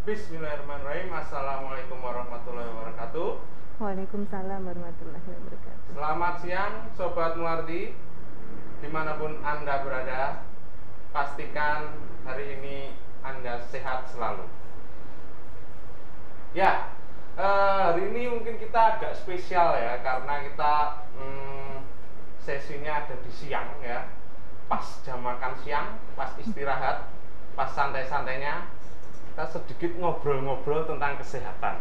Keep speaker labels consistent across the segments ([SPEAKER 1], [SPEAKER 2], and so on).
[SPEAKER 1] Bismillahirrahmanirrahim. Assalamualaikum warahmatullahi wabarakatuh.
[SPEAKER 2] Waalaikumsalam warahmatullahi wabarakatuh.
[SPEAKER 1] Selamat siang Sobat Muardi, dimanapun Anda berada. Pastikan hari ini Anda sehat selalu. Ya, hari ini mungkin kita agak spesial ya, karena kita sesinya ada di siang ya. Pas jam makan siang, pas istirahat, pas santai-santainya, kita sedikit ngobrol-ngobrol tentang kesehatan.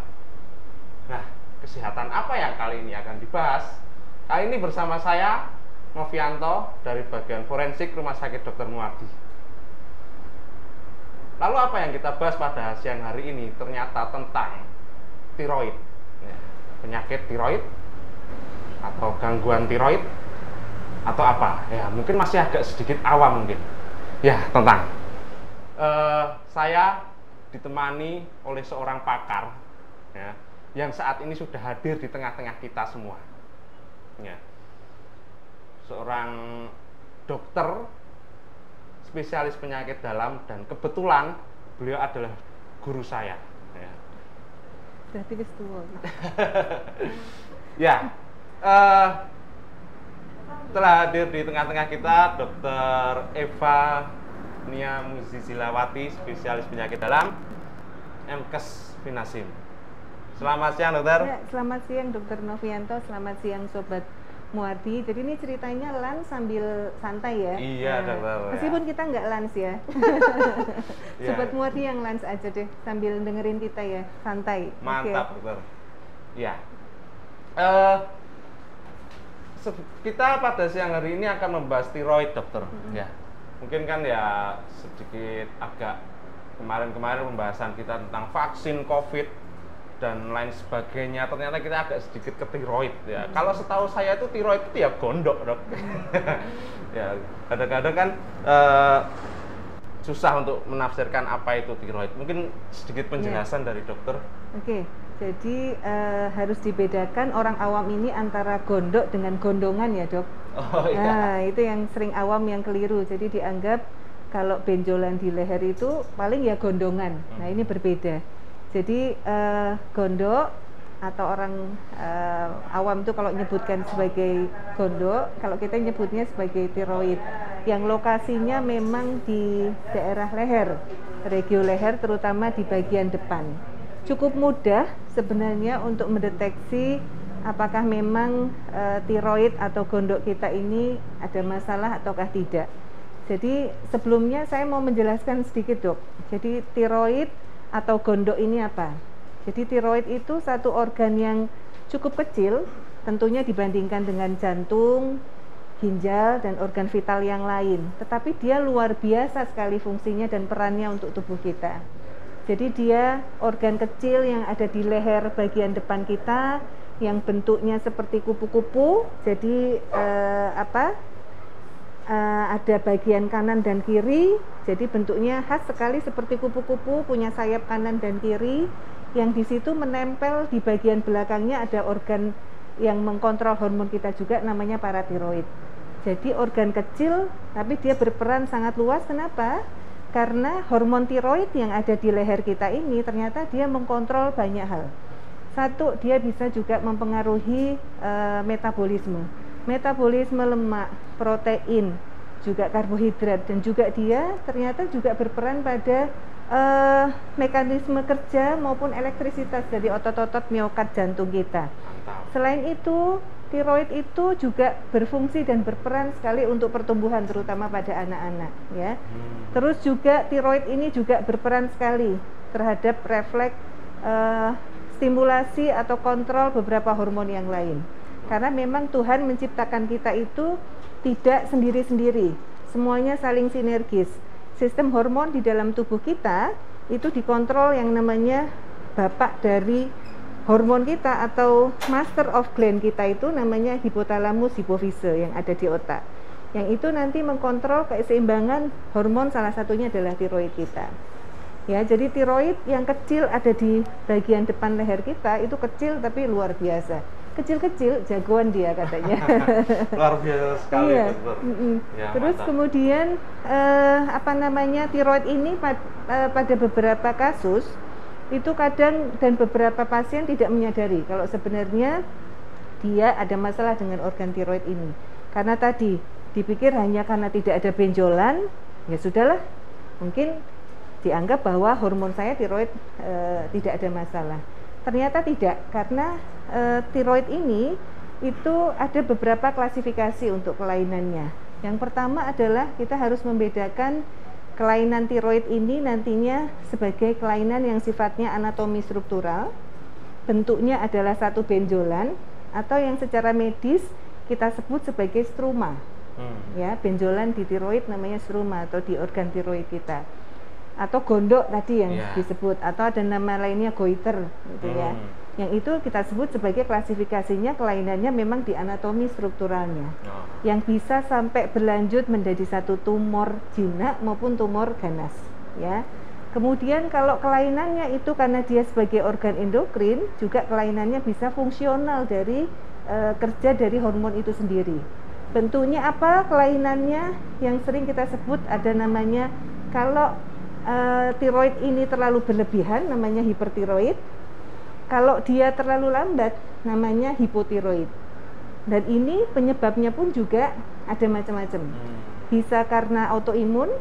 [SPEAKER 1] Nah, kesehatan apa yang kali ini akan dibahas? Kali ini bersama saya, Novianto, dari bagian forensik Rumah Sakit Dr. Muardi. Lalu apa yang kita bahas pada siang hari ini? Ternyata tentang tiroid, penyakit tiroid, atau gangguan tiroid, atau apa? Ya, mungkin masih agak sedikit awam mungkin. Ya, tentang. Saya ditemani oleh seorang pakar ya, yang saat ini sudah hadir di tengah-tengah kita semua ya. Seorang dokter spesialis penyakit dalam, dan kebetulan beliau adalah guru saya ya.
[SPEAKER 2] Berarti wis tua.
[SPEAKER 1] Ya, telah hadir di tengah-tengah kita Dr. Eva Nia Muzizilawati, spesialis penyakit dalam, MKes Finasim. Selamat siang, dokter.
[SPEAKER 2] Ya, selamat siang Dr. Novianto, selamat siang Sobat Muardi. Jadi ini ceritanya lunch sambil santai ya.
[SPEAKER 1] Iya, dokter.
[SPEAKER 2] Meskipun kita nggak lunch ya. Sobat Muardi yang lunch aja deh, sambil dengerin kita ya, santai.
[SPEAKER 1] Mantap, dokter. Ya. Kita pada siang hari ini akan membahas tiroid, dokter. Ya. Mungkin kan ya sedikit agak kemarin-kemarin pembahasan kita tentang vaksin COVID dan lain sebagainya, ternyata kita agak sedikit ke tiroid ya. Kalau setahu saya itu tiroid itu ya gondok, dok. Ya, kadang-kadang kan susah untuk menafsirkan apa itu tiroid. Mungkin sedikit penjelasan dari dokter.
[SPEAKER 2] Oke. Jadi harus dibedakan orang awam ini antara gondok dengan gondongan ya, dok.
[SPEAKER 1] Oh iya.
[SPEAKER 2] Nah, itu yang sering awam yang keliru. Jadi dianggap kalau benjolan di leher itu paling ya gondongan. Nah, ini berbeda. Jadi gondok atau orang awam itu kalau nyebutkan sebagai gondok, kalau kita nyebutnya sebagai tiroid, yang lokasinya memang di daerah leher, regio leher, terutama di bagian depan. Cukup mudah sebenarnya untuk mendeteksi apakah memang tiroid atau gondok kita ini ada masalah ataukah tidak. Jadi sebelumnya saya mau menjelaskan sedikit, dok. Jadi tiroid atau gondok ini apa? Jadi tiroid itu satu organ yang cukup kecil tentunya dibandingkan dengan jantung, ginjal, dan organ vital yang lain. Tetapi dia luar biasa sekali fungsinya dan perannya untuk tubuh kita. Jadi dia organ kecil yang ada di leher bagian depan kita, yang bentuknya seperti kupu-kupu. Jadi ada bagian kanan dan kiri. Jadi bentuknya khas sekali seperti kupu-kupu, punya sayap kanan dan kiri. Yang di situ menempel di bagian belakangnya ada organ yang mengkontrol hormon kita juga, namanya paratiroid. Jadi organ kecil, tapi dia berperan sangat luas. Kenapa? Karena hormon tiroid yang ada di leher kita ini ternyata dia mengkontrol banyak hal. Satu, dia bisa juga mempengaruhi metabolisme lemak, protein, juga karbohidrat, dan juga dia ternyata juga berperan pada mekanisme kerja maupun elektrisitas dari otot-otot miokard jantung kita. Selain itu, tiroid itu juga berfungsi dan berperan sekali untuk pertumbuhan, terutama pada anak-anak ya. Terus juga tiroid ini juga berperan sekali terhadap refleks stimulasi atau kontrol beberapa hormon yang lain. Karena memang Tuhan menciptakan kita itu tidak sendiri-sendiri, semuanya saling sinergis. Sistem hormon di dalam tubuh kita itu dikontrol yang namanya bapak dari hormon kita atau master of gland kita itu namanya hipotalamus hipofise yang ada di otak. Yang itu nanti mengkontrol keseimbangan hormon, salah satunya adalah tiroid kita. Ya, jadi tiroid yang kecil ada di bagian depan leher kita itu kecil tapi luar biasa. Kecil-kecil jagoan dia katanya.
[SPEAKER 1] Luar biasa sekali.
[SPEAKER 2] Iya.
[SPEAKER 1] Ya,
[SPEAKER 2] terus
[SPEAKER 1] mantap.
[SPEAKER 2] Kemudian tiroid ini pada beberapa kasus itu kadang dan beberapa pasien tidak menyadari kalau sebenarnya dia ada masalah dengan organ tiroid ini. Karena tadi dipikir hanya karena tidak ada benjolan, ya sudahlah, mungkin dianggap bahwa hormon saya tiroid tidak ada masalah. Ternyata tidak, karena tiroid ini itu ada beberapa klasifikasi untuk kelainannya. Yang pertama adalah kita harus membedakan kelainan tiroid ini nantinya sebagai kelainan yang sifatnya anatomi struktural, bentuknya adalah satu benjolan, atau yang secara medis kita sebut sebagai struma. Ya, benjolan di tiroid namanya struma atau di organ tiroid kita. Atau gondok tadi yang disebut, atau ada nama lainnya goiter gitu ya. Yang itu kita sebut sebagai klasifikasinya kelainannya memang di anatomi strukturalnya. Yang bisa sampai berlanjut menjadi satu tumor jinak maupun tumor ganas, ya. Kemudian kalau kelainannya itu karena dia sebagai organ endokrin, juga kelainannya bisa fungsional dari kerja dari hormon itu sendiri. Bentuknya apa kelainannya? Yang sering kita sebut ada namanya, kalau tiroid ini terlalu berlebihan namanya hipertiroid, kalau dia terlalu lambat namanya hipotiroid. Dan ini penyebabnya pun juga ada macam-macam. Bisa karena autoimun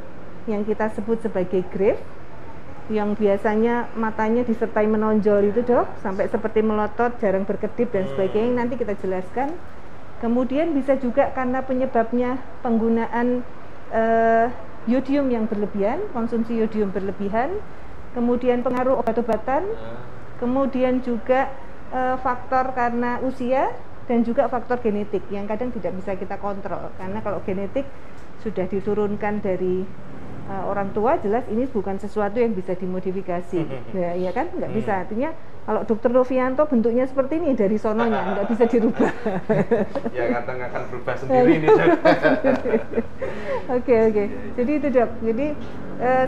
[SPEAKER 2] yang kita sebut sebagai Graves, yang biasanya matanya disertai menonjol itu dok, sampai seperti melotot, jarang berkedip dan sebagainya, nanti kita jelaskan. Kemudian bisa juga karena penyebabnya penggunaan yodium yang berlebihan, konsumsi yodium berlebihan, kemudian pengaruh obat-obatan, kemudian juga faktor karena usia, dan juga faktor genetik yang kadang tidak bisa kita kontrol, karena kalau genetik sudah diturunkan dari orang tua, jelas ini bukan sesuatu yang bisa dimodifikasi. Ya kan, nggak bisa. Artinya kalau Dr. Novianto bentuknya seperti ini dari sononya, nggak bisa dirubah.
[SPEAKER 1] Ya kadang akan berubah sendiri ini dok.
[SPEAKER 2] Oke. Jadi itu dok. Jadi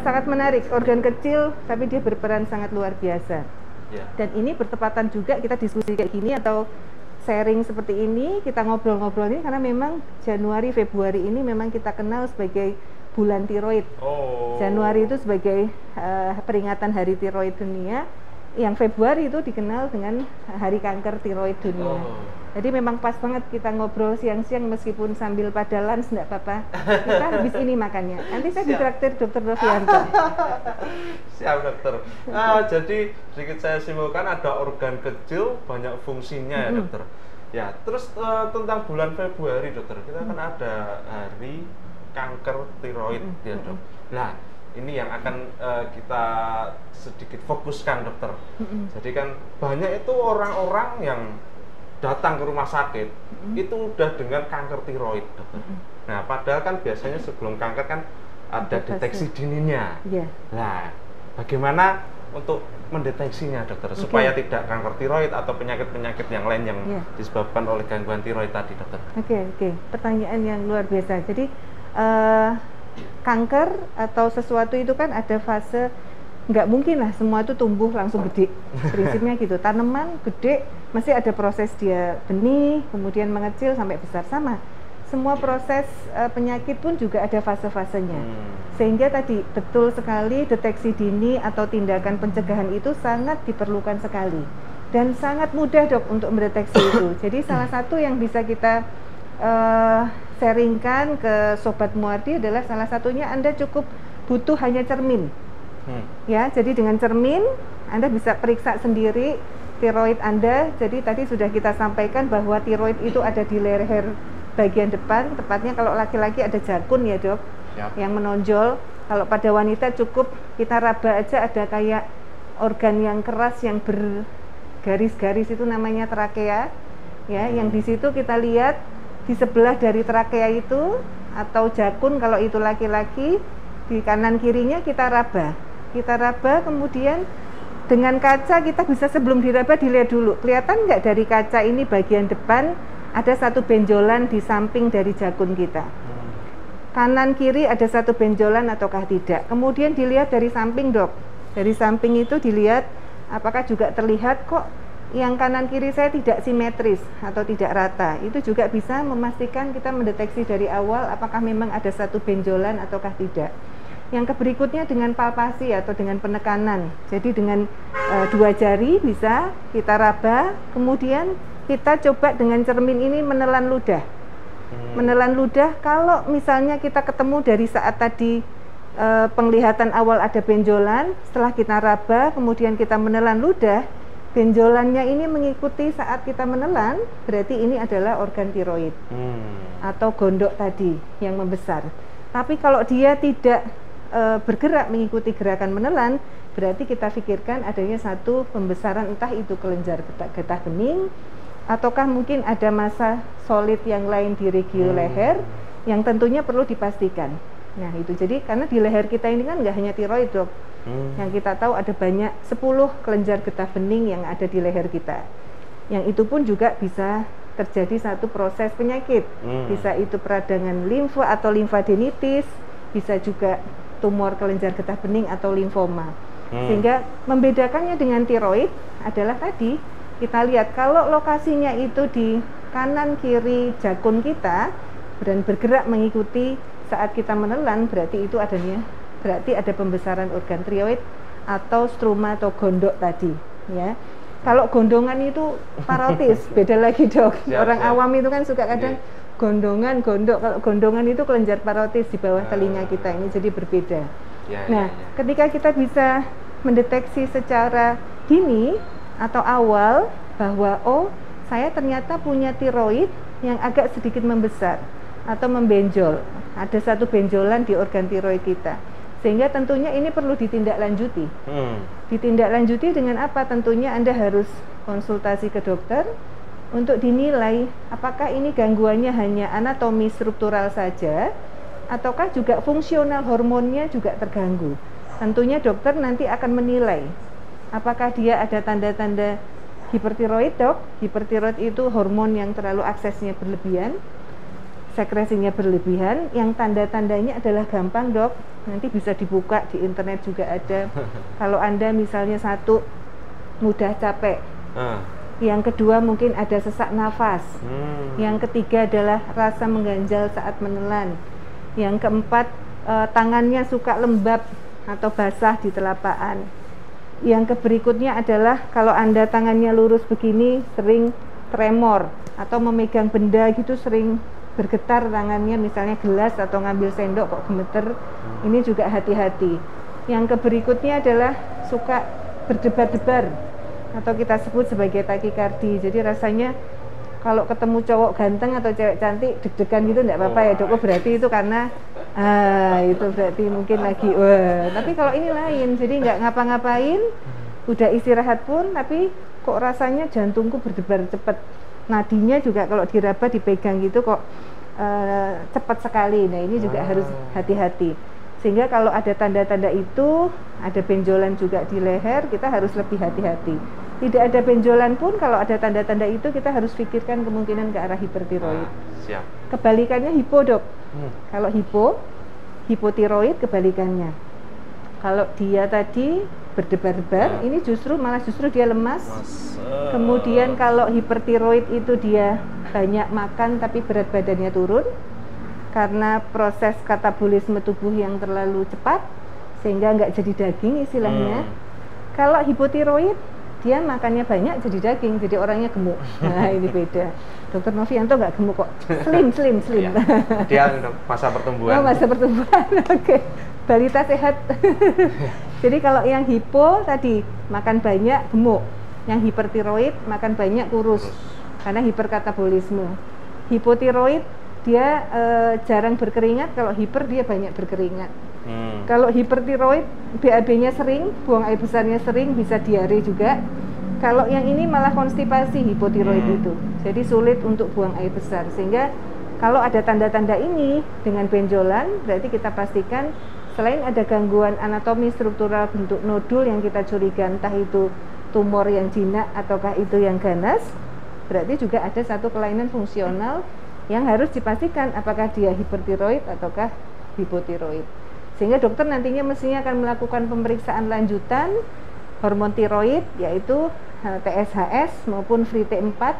[SPEAKER 2] sangat menarik, organ kecil tapi dia berperan sangat luar biasa. Dan ini bertepatan juga kita diskusi kayak gini atau sharing seperti ini, kita ngobrol-ngobrol ini karena memang Januari Februari ini memang kita kenal sebagai bulan tiroid. Januari itu sebagai peringatan Hari Tiroid Dunia, yang Februari itu dikenal dengan Hari Kanker Tiroid Dunia. Jadi memang pas banget kita ngobrol siang-siang meskipun sambil pada lunch, enggak apa-apa. Kita habis ini makannya. Nanti saya ditraktir Dr. Novianto.
[SPEAKER 1] Siap dokter. Jadi sedikit saya simpulkan, ada organ kecil banyak fungsinya ya dokter. Ya, terus tentang bulan Februari dokter, kita kan ada Hari Kanker Tiroid ya dok. Nah, ini yang akan kita sedikit fokuskan dokter. Jadi kan banyak itu orang-orang yang datang ke rumah sakit itu udah dengan kanker tiroid dokter. Nah, padahal kan biasanya sebelum kanker kan ada deteksi dininya. Nah, bagaimana untuk mendeteksinya dokter supaya tidak kanker tiroid atau penyakit-penyakit yang lain yang disebabkan oleh gangguan tiroid tadi dokter?
[SPEAKER 2] Oke. Pertanyaan yang luar biasa. Jadi kanker atau sesuatu itu kan ada fase, nggak mungkin lah semua itu tumbuh langsung gede. Prinsipnya gitu. Tanaman gede masih ada proses dia benih, kemudian mengecil sampai besar, sama. Semua proses penyakit pun juga ada fase-fasenya. Sehingga tadi betul sekali deteksi dini atau tindakan pencegahan itu sangat diperlukan sekali. Dan sangat mudah dok untuk mendeteksi itu. Jadi salah satu yang bisa kita sharingkan ke Sobat Muardi adalah salah satunya Anda cukup butuh hanya cermin. Ya, jadi dengan cermin Anda bisa periksa sendiri tiroid Anda. Jadi tadi sudah kita sampaikan bahwa tiroid itu ada di leher bagian depan, tepatnya kalau laki-laki ada jakun ya dok, yang menonjol. Kalau pada wanita cukup kita raba aja, ada kayak organ yang keras yang bergaris-garis itu namanya trakea, ya, yang di situ kita lihat di sebelah dari trakea itu atau jakun kalau itu laki-laki, di kanan kirinya kita raba, kemudian dengan kaca kita bisa sebelum diraba dilihat dulu, kelihatan nggak dari kaca ini bagian depan ada satu benjolan di samping dari jakun kita, kanan kiri ada satu benjolan ataukah tidak. Kemudian dilihat dari samping dok, dari samping itu dilihat apakah juga terlihat kok yang kanan kiri saya tidak simetris atau tidak rata. Itu juga bisa memastikan kita mendeteksi dari awal apakah memang ada satu benjolan ataukah tidak. Yang berikutnya dengan palpasi atau dengan penekanan. Jadi dengan 2 jari bisa kita raba, kemudian kita coba dengan cermin ini menelan ludah. Menelan ludah, kalau misalnya kita ketemu dari saat tadi penglihatan awal ada benjolan, setelah kita raba, kemudian kita menelan ludah, benjolannya ini mengikuti saat kita menelan, berarti ini adalah organ tiroid atau gondok tadi yang membesar. Tapi kalau dia tidak bergerak mengikuti gerakan menelan, berarti kita pikirkan adanya satu pembesaran, entah itu kelenjar getah bening, ataukah mungkin ada massa solid yang lain di regio leher yang tentunya perlu dipastikan. Nah itu, jadi karena di leher kita ini kan nggak hanya tiroid, Dok. Yang kita tahu ada banyak 10 kelenjar getah bening yang ada di leher kita. Yang itu pun juga bisa terjadi satu proses penyakit. Bisa itu peradangan limfa atau limfadenitis, bisa juga tumor kelenjar getah bening atau limfoma. Sehingga membedakannya dengan tiroid adalah tadi kita lihat kalau lokasinya itu di kanan kiri jakun kita dan bergerak mengikuti saat kita menelan, berarti itu berarti ada pembesaran organ tiroid atau struma atau gondok tadi, ya. Kalau gondongan itu parotis, beda lagi, Dok. Orang awam itu kan suka kadang gondongan, gondok. Kalau gondongan itu kelenjar parotis di bawah telinga kita, ini jadi berbeda. Nah, ketika kita bisa mendeteksi secara dini atau awal bahwa oh, saya ternyata punya tiroid yang agak sedikit membesar atau membenjol, ada satu benjolan di organ tiroid kita, sehingga tentunya ini perlu ditindaklanjuti. Ditindaklanjuti dengan apa? Tentunya Anda harus konsultasi ke dokter untuk dinilai apakah ini gangguannya hanya anatomi struktural saja ataukah juga fungsional hormonnya juga terganggu. Tentunya dokter nanti akan menilai apakah dia ada tanda-tanda hipertiroid, Dok. Hipertiroid itu hormon yang terlalu aksesnya berlebihan, sekresinya berlebihan, yang tanda-tandanya adalah gampang, Dok. Nanti bisa dibuka di internet juga ada. Kalau Anda misalnya satu mudah capek, yang kedua mungkin ada sesak nafas, yang ketiga adalah rasa mengganjal saat menelan, yang keempat tangannya suka lembab atau basah di telapaan, yang berikutnya adalah kalau Anda tangannya lurus begini sering tremor atau memegang benda gitu sering bergetar tangannya, misalnya gelas atau ngambil sendok kok gemeter, ini juga hati-hati. Yang berikutnya adalah suka berdebar-debar atau kita sebut sebagai takikardi. Jadi rasanya kalau ketemu cowok ganteng atau cewek cantik deg-degan gitu enggak apa-apa ya, Dok. Berarti itu karena itu berarti mungkin lagi tapi kalau ini lain, jadi nggak ngapa-ngapain, udah istirahat pun tapi kok rasanya jantungku berdebar cepat. Nadinya juga kalau diraba dipegang gitu kok cepat sekali. Nah ini juga harus hati-hati. Sehingga kalau ada tanda-tanda itu, ada benjolan juga di leher, kita harus lebih hati-hati. Tidak ada benjolan pun, kalau ada tanda-tanda itu kita harus pikirkan kemungkinan ke arah hipertiroid.
[SPEAKER 1] Siap.
[SPEAKER 2] Kebalikannya hipo, Dok. Kalau hipotiroid kebalikannya. Kalau dia tadi berdebar-debar, ini justru dia lemas. Kemudian kalau hipertiroid itu dia banyak makan tapi berat badannya turun karena proses katabolisme tubuh yang terlalu cepat sehingga nggak jadi daging istilahnya. Kalau hipotiroid dia makannya banyak jadi daging, jadi orangnya gemuk. Nah ini beda. Dokter Novianto nggak gemuk kok, slim.
[SPEAKER 1] Ya, dia masa pertumbuhan.
[SPEAKER 2] Oh, masa pertumbuhan. Oke. Balita sehat. Jadi kalau yang hipo tadi makan banyak gemuk, yang hipertiroid makan banyak kurus karena hiperkatabolisme. Hipotiroid dia jarang berkeringat, kalau hiper dia banyak berkeringat. Kalau hipertiroid BAB-nya sering, buang air besarnya sering, bisa diare juga. Kalau yang ini malah konstipasi hipotiroid itu, jadi sulit untuk buang air besar. Sehingga kalau ada tanda-tanda ini dengan benjolan, berarti kita pastikan selain ada gangguan anatomi struktural bentuk nodul yang kita curiga entah itu tumor yang jinak ataukah itu yang ganas, berarti juga ada satu kelainan fungsional yang harus dipastikan apakah dia hipertiroid ataukah hipotiroid. Sehingga dokter nantinya mestinya akan melakukan pemeriksaan lanjutan hormon tiroid, yaitu TSHS maupun free T4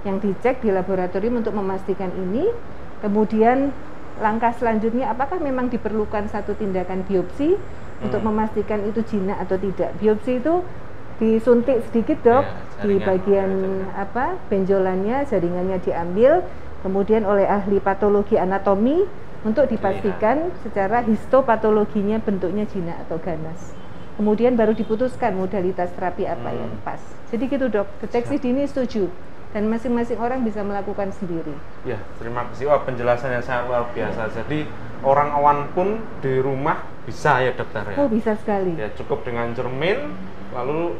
[SPEAKER 2] yang dicek di laboratorium untuk memastikan ini. Kemudian langkah selanjutnya apakah memang diperlukan satu tindakan biopsi untuk memastikan itu jinak atau tidak. Biopsi itu disuntik sedikit dok, di bagian benjolannya, jaringannya diambil, kemudian oleh ahli patologi anatomi untuk dipastikan secara histopatologinya bentuknya jinak atau ganas. Kemudian baru diputuskan modalitas terapi apa yang pas. Jadi gitu dok, deteksi dini setuju. Dan masing-masing orang bisa melakukan sendiri.
[SPEAKER 1] Ya, terima kasih. Wah, penjelasannya sangat luar biasa. Jadi orang awam pun di rumah bisa ya dokter ya?
[SPEAKER 2] Oh, bisa sekali.
[SPEAKER 1] Ya, cukup dengan cermin, lalu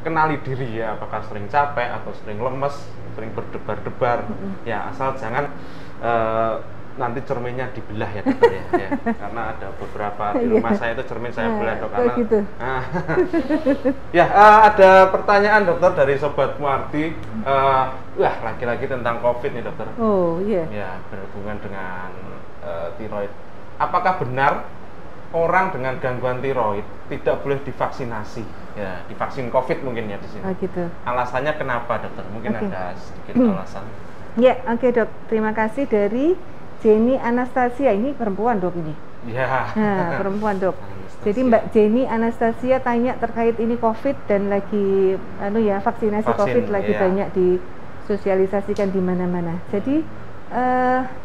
[SPEAKER 1] kenali diri ya, apakah sering capek atau sering lemes, sering berdebar-debar. Ya, asal jangan nanti cerminnya dibelah ya dokter ya. Karena ada beberapa di rumah saya itu cermin saya belah dok, karena
[SPEAKER 2] gitu.
[SPEAKER 1] Ya, ada pertanyaan dokter dari Sobat Muardi. Wah, lagi-lagi tentang COVID nih dokter.
[SPEAKER 2] Oh iya.
[SPEAKER 1] Ya, berhubungan dengan tiroid. Apakah benar orang dengan gangguan tiroid tidak boleh divaksinasi? Ya, divaksin COVID mungkin ya di sini.
[SPEAKER 2] Oh gitu.
[SPEAKER 1] Alasannya kenapa dokter? Mungkin ada sedikit alasan.
[SPEAKER 2] Ya, oke dok. Terima kasih dari Jenny Anastasia, ini perempuan dok ini.
[SPEAKER 1] Ya.
[SPEAKER 2] Nah, perempuan dok. Jadi Mbak Jenny Anastasia tanya terkait ini COVID dan lagi vaksinasi COVID lagi banyak disosialisasikan di mana-mana. Jadi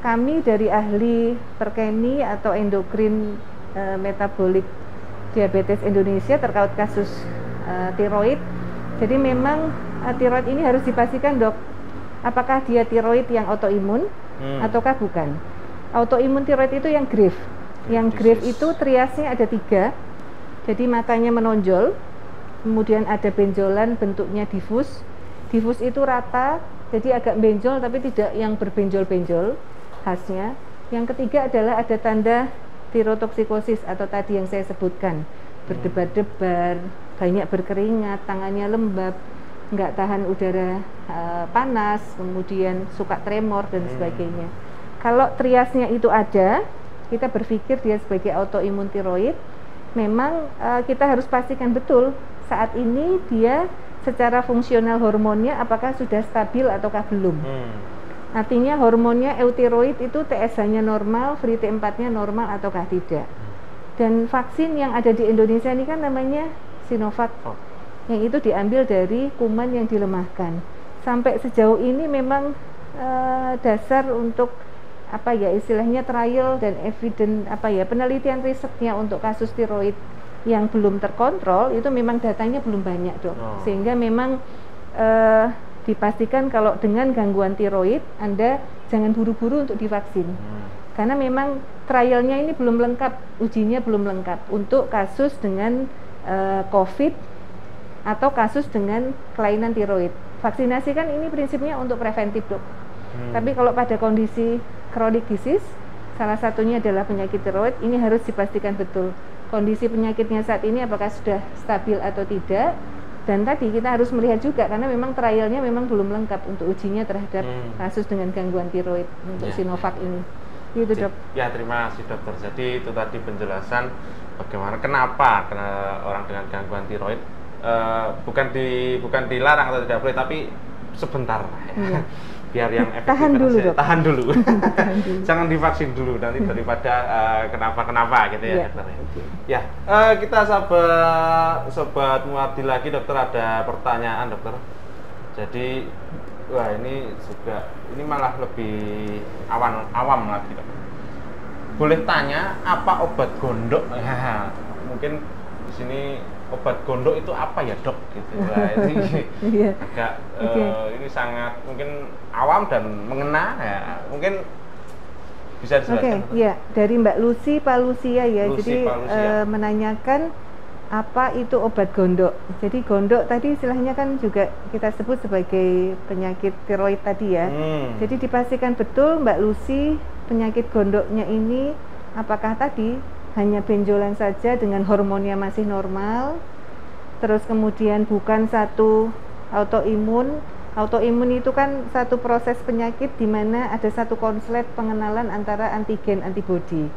[SPEAKER 2] kami dari ahli perkeni atau endokrin metabolik diabetes Indonesia terkait kasus tiroid. Jadi memang tiroid ini harus dipastikan dok, apakah dia tiroid yang autoimun ataukah bukan. Autoimun tiroid itu yang grave. Yang grave itu triasnya ada 3. Jadi matanya menonjol, kemudian ada benjolan bentuknya difus. Difus itu rata, jadi agak benjol tapi tidak yang berbenjol-benjol khasnya. Yang ketiga adalah ada tanda tirotoksikosis atau tadi yang saya sebutkan, berdebar-debar, banyak berkeringat, tangannya lembab, nggak tahan udara panas, kemudian suka tremor dan sebagainya. Kalau triasnya itu ada, kita berpikir dia sebagai autoimun tiroid. Memang kita harus pastikan betul saat ini dia secara fungsional hormonnya apakah sudah stabil ataukah belum. Artinya hormonnya euthyroid itu TSH-nya normal, free T4-nya normal ataukah tidak. Dan vaksin yang ada di Indonesia ini kan namanya Sinovac. Yang itu diambil dari kuman yang dilemahkan. Sampai sejauh ini memang dasar untuk istilahnya trial dan evidence penelitian risetnya untuk kasus tiroid yang belum terkontrol itu memang datanya belum banyak dok. Sehingga memang dipastikan kalau dengan gangguan tiroid Anda jangan buru-buru untuk divaksin. Karena memang trialnya ini belum lengkap, ujinya belum lengkap untuk kasus dengan COVID atau kasus dengan kelainan tiroid. Vaksinasi kan ini prinsipnya untuk preventif dok. Tapi kalau pada kondisi chronic disease, salah satunya adalah penyakit tiroid, ini harus dipastikan betul kondisi penyakitnya saat ini apakah sudah stabil atau tidak. Dan tadi kita harus melihat juga karena memang trialnya memang belum lengkap untuk ujinya terhadap kasus dengan gangguan tiroid untuk Sinovac ini. Gitu dok. Ya,
[SPEAKER 1] terima kasih dokter. Jadi itu tadi penjelasan bagaimana kenapa orang dengan gangguan tiroid bukan dilarang atau tidak boleh, tapi sebentar ya. Biar yang efektif
[SPEAKER 2] tahan dulu dok.
[SPEAKER 1] Tahan dulu. Jangan divaksin dulu nanti daripada kenapa gitu ya dokter. Ya, kita sobat Muardi lagi dokter, ada pertanyaan dokter. Jadi ini malah lebih awam lagi dokter. Boleh tanya apa obat gondok? Mungkin di sini obat gondok itu apa ya dok? Gitu. Nah, ini agak ini sangat mungkin awam dan mengena ya. Mungkin bisa dijelaskan.
[SPEAKER 2] Ya, dari Mbak Lucy Palusia ya. Jadi menanyakan apa itu obat gondok. Jadi gondok tadi istilahnya kan juga kita sebut sebagai penyakit tiroid tadi ya. Jadi dipastikan betul Mbak Lucy penyakit gondoknya ini apakah tadi hanya benjolan saja dengan hormonnya masih normal, terus kemudian bukan satu autoimun. Autoimun itu kan satu proses penyakit di mana ada satu konslet pengenalan antara antigen antibodi.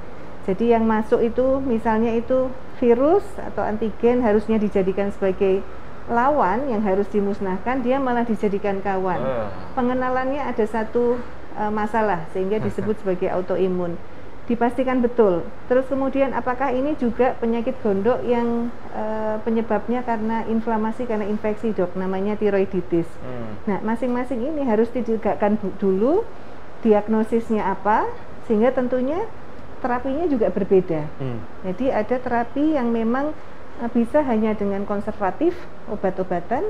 [SPEAKER 2] Jadi yang masuk itu misalnya itu virus atau antigen harusnya dijadikan sebagai lawan yang harus dimusnahkan, dia malah dijadikan kawan. Pengenalannya ada satu masalah sehingga disebut sebagai autoimun. Dipastikan betul. Terus kemudian apakah ini juga penyakit gondok yang penyebabnya karena inflamasi, karena infeksi, Dok, namanya tiroiditis. Nah, masing-masing ini harus ditegakkan dulu diagnosisnya apa, sehingga tentunya terapinya juga berbeda. Jadi ada terapi yang memang bisa hanya dengan konservatif, obat-obatan,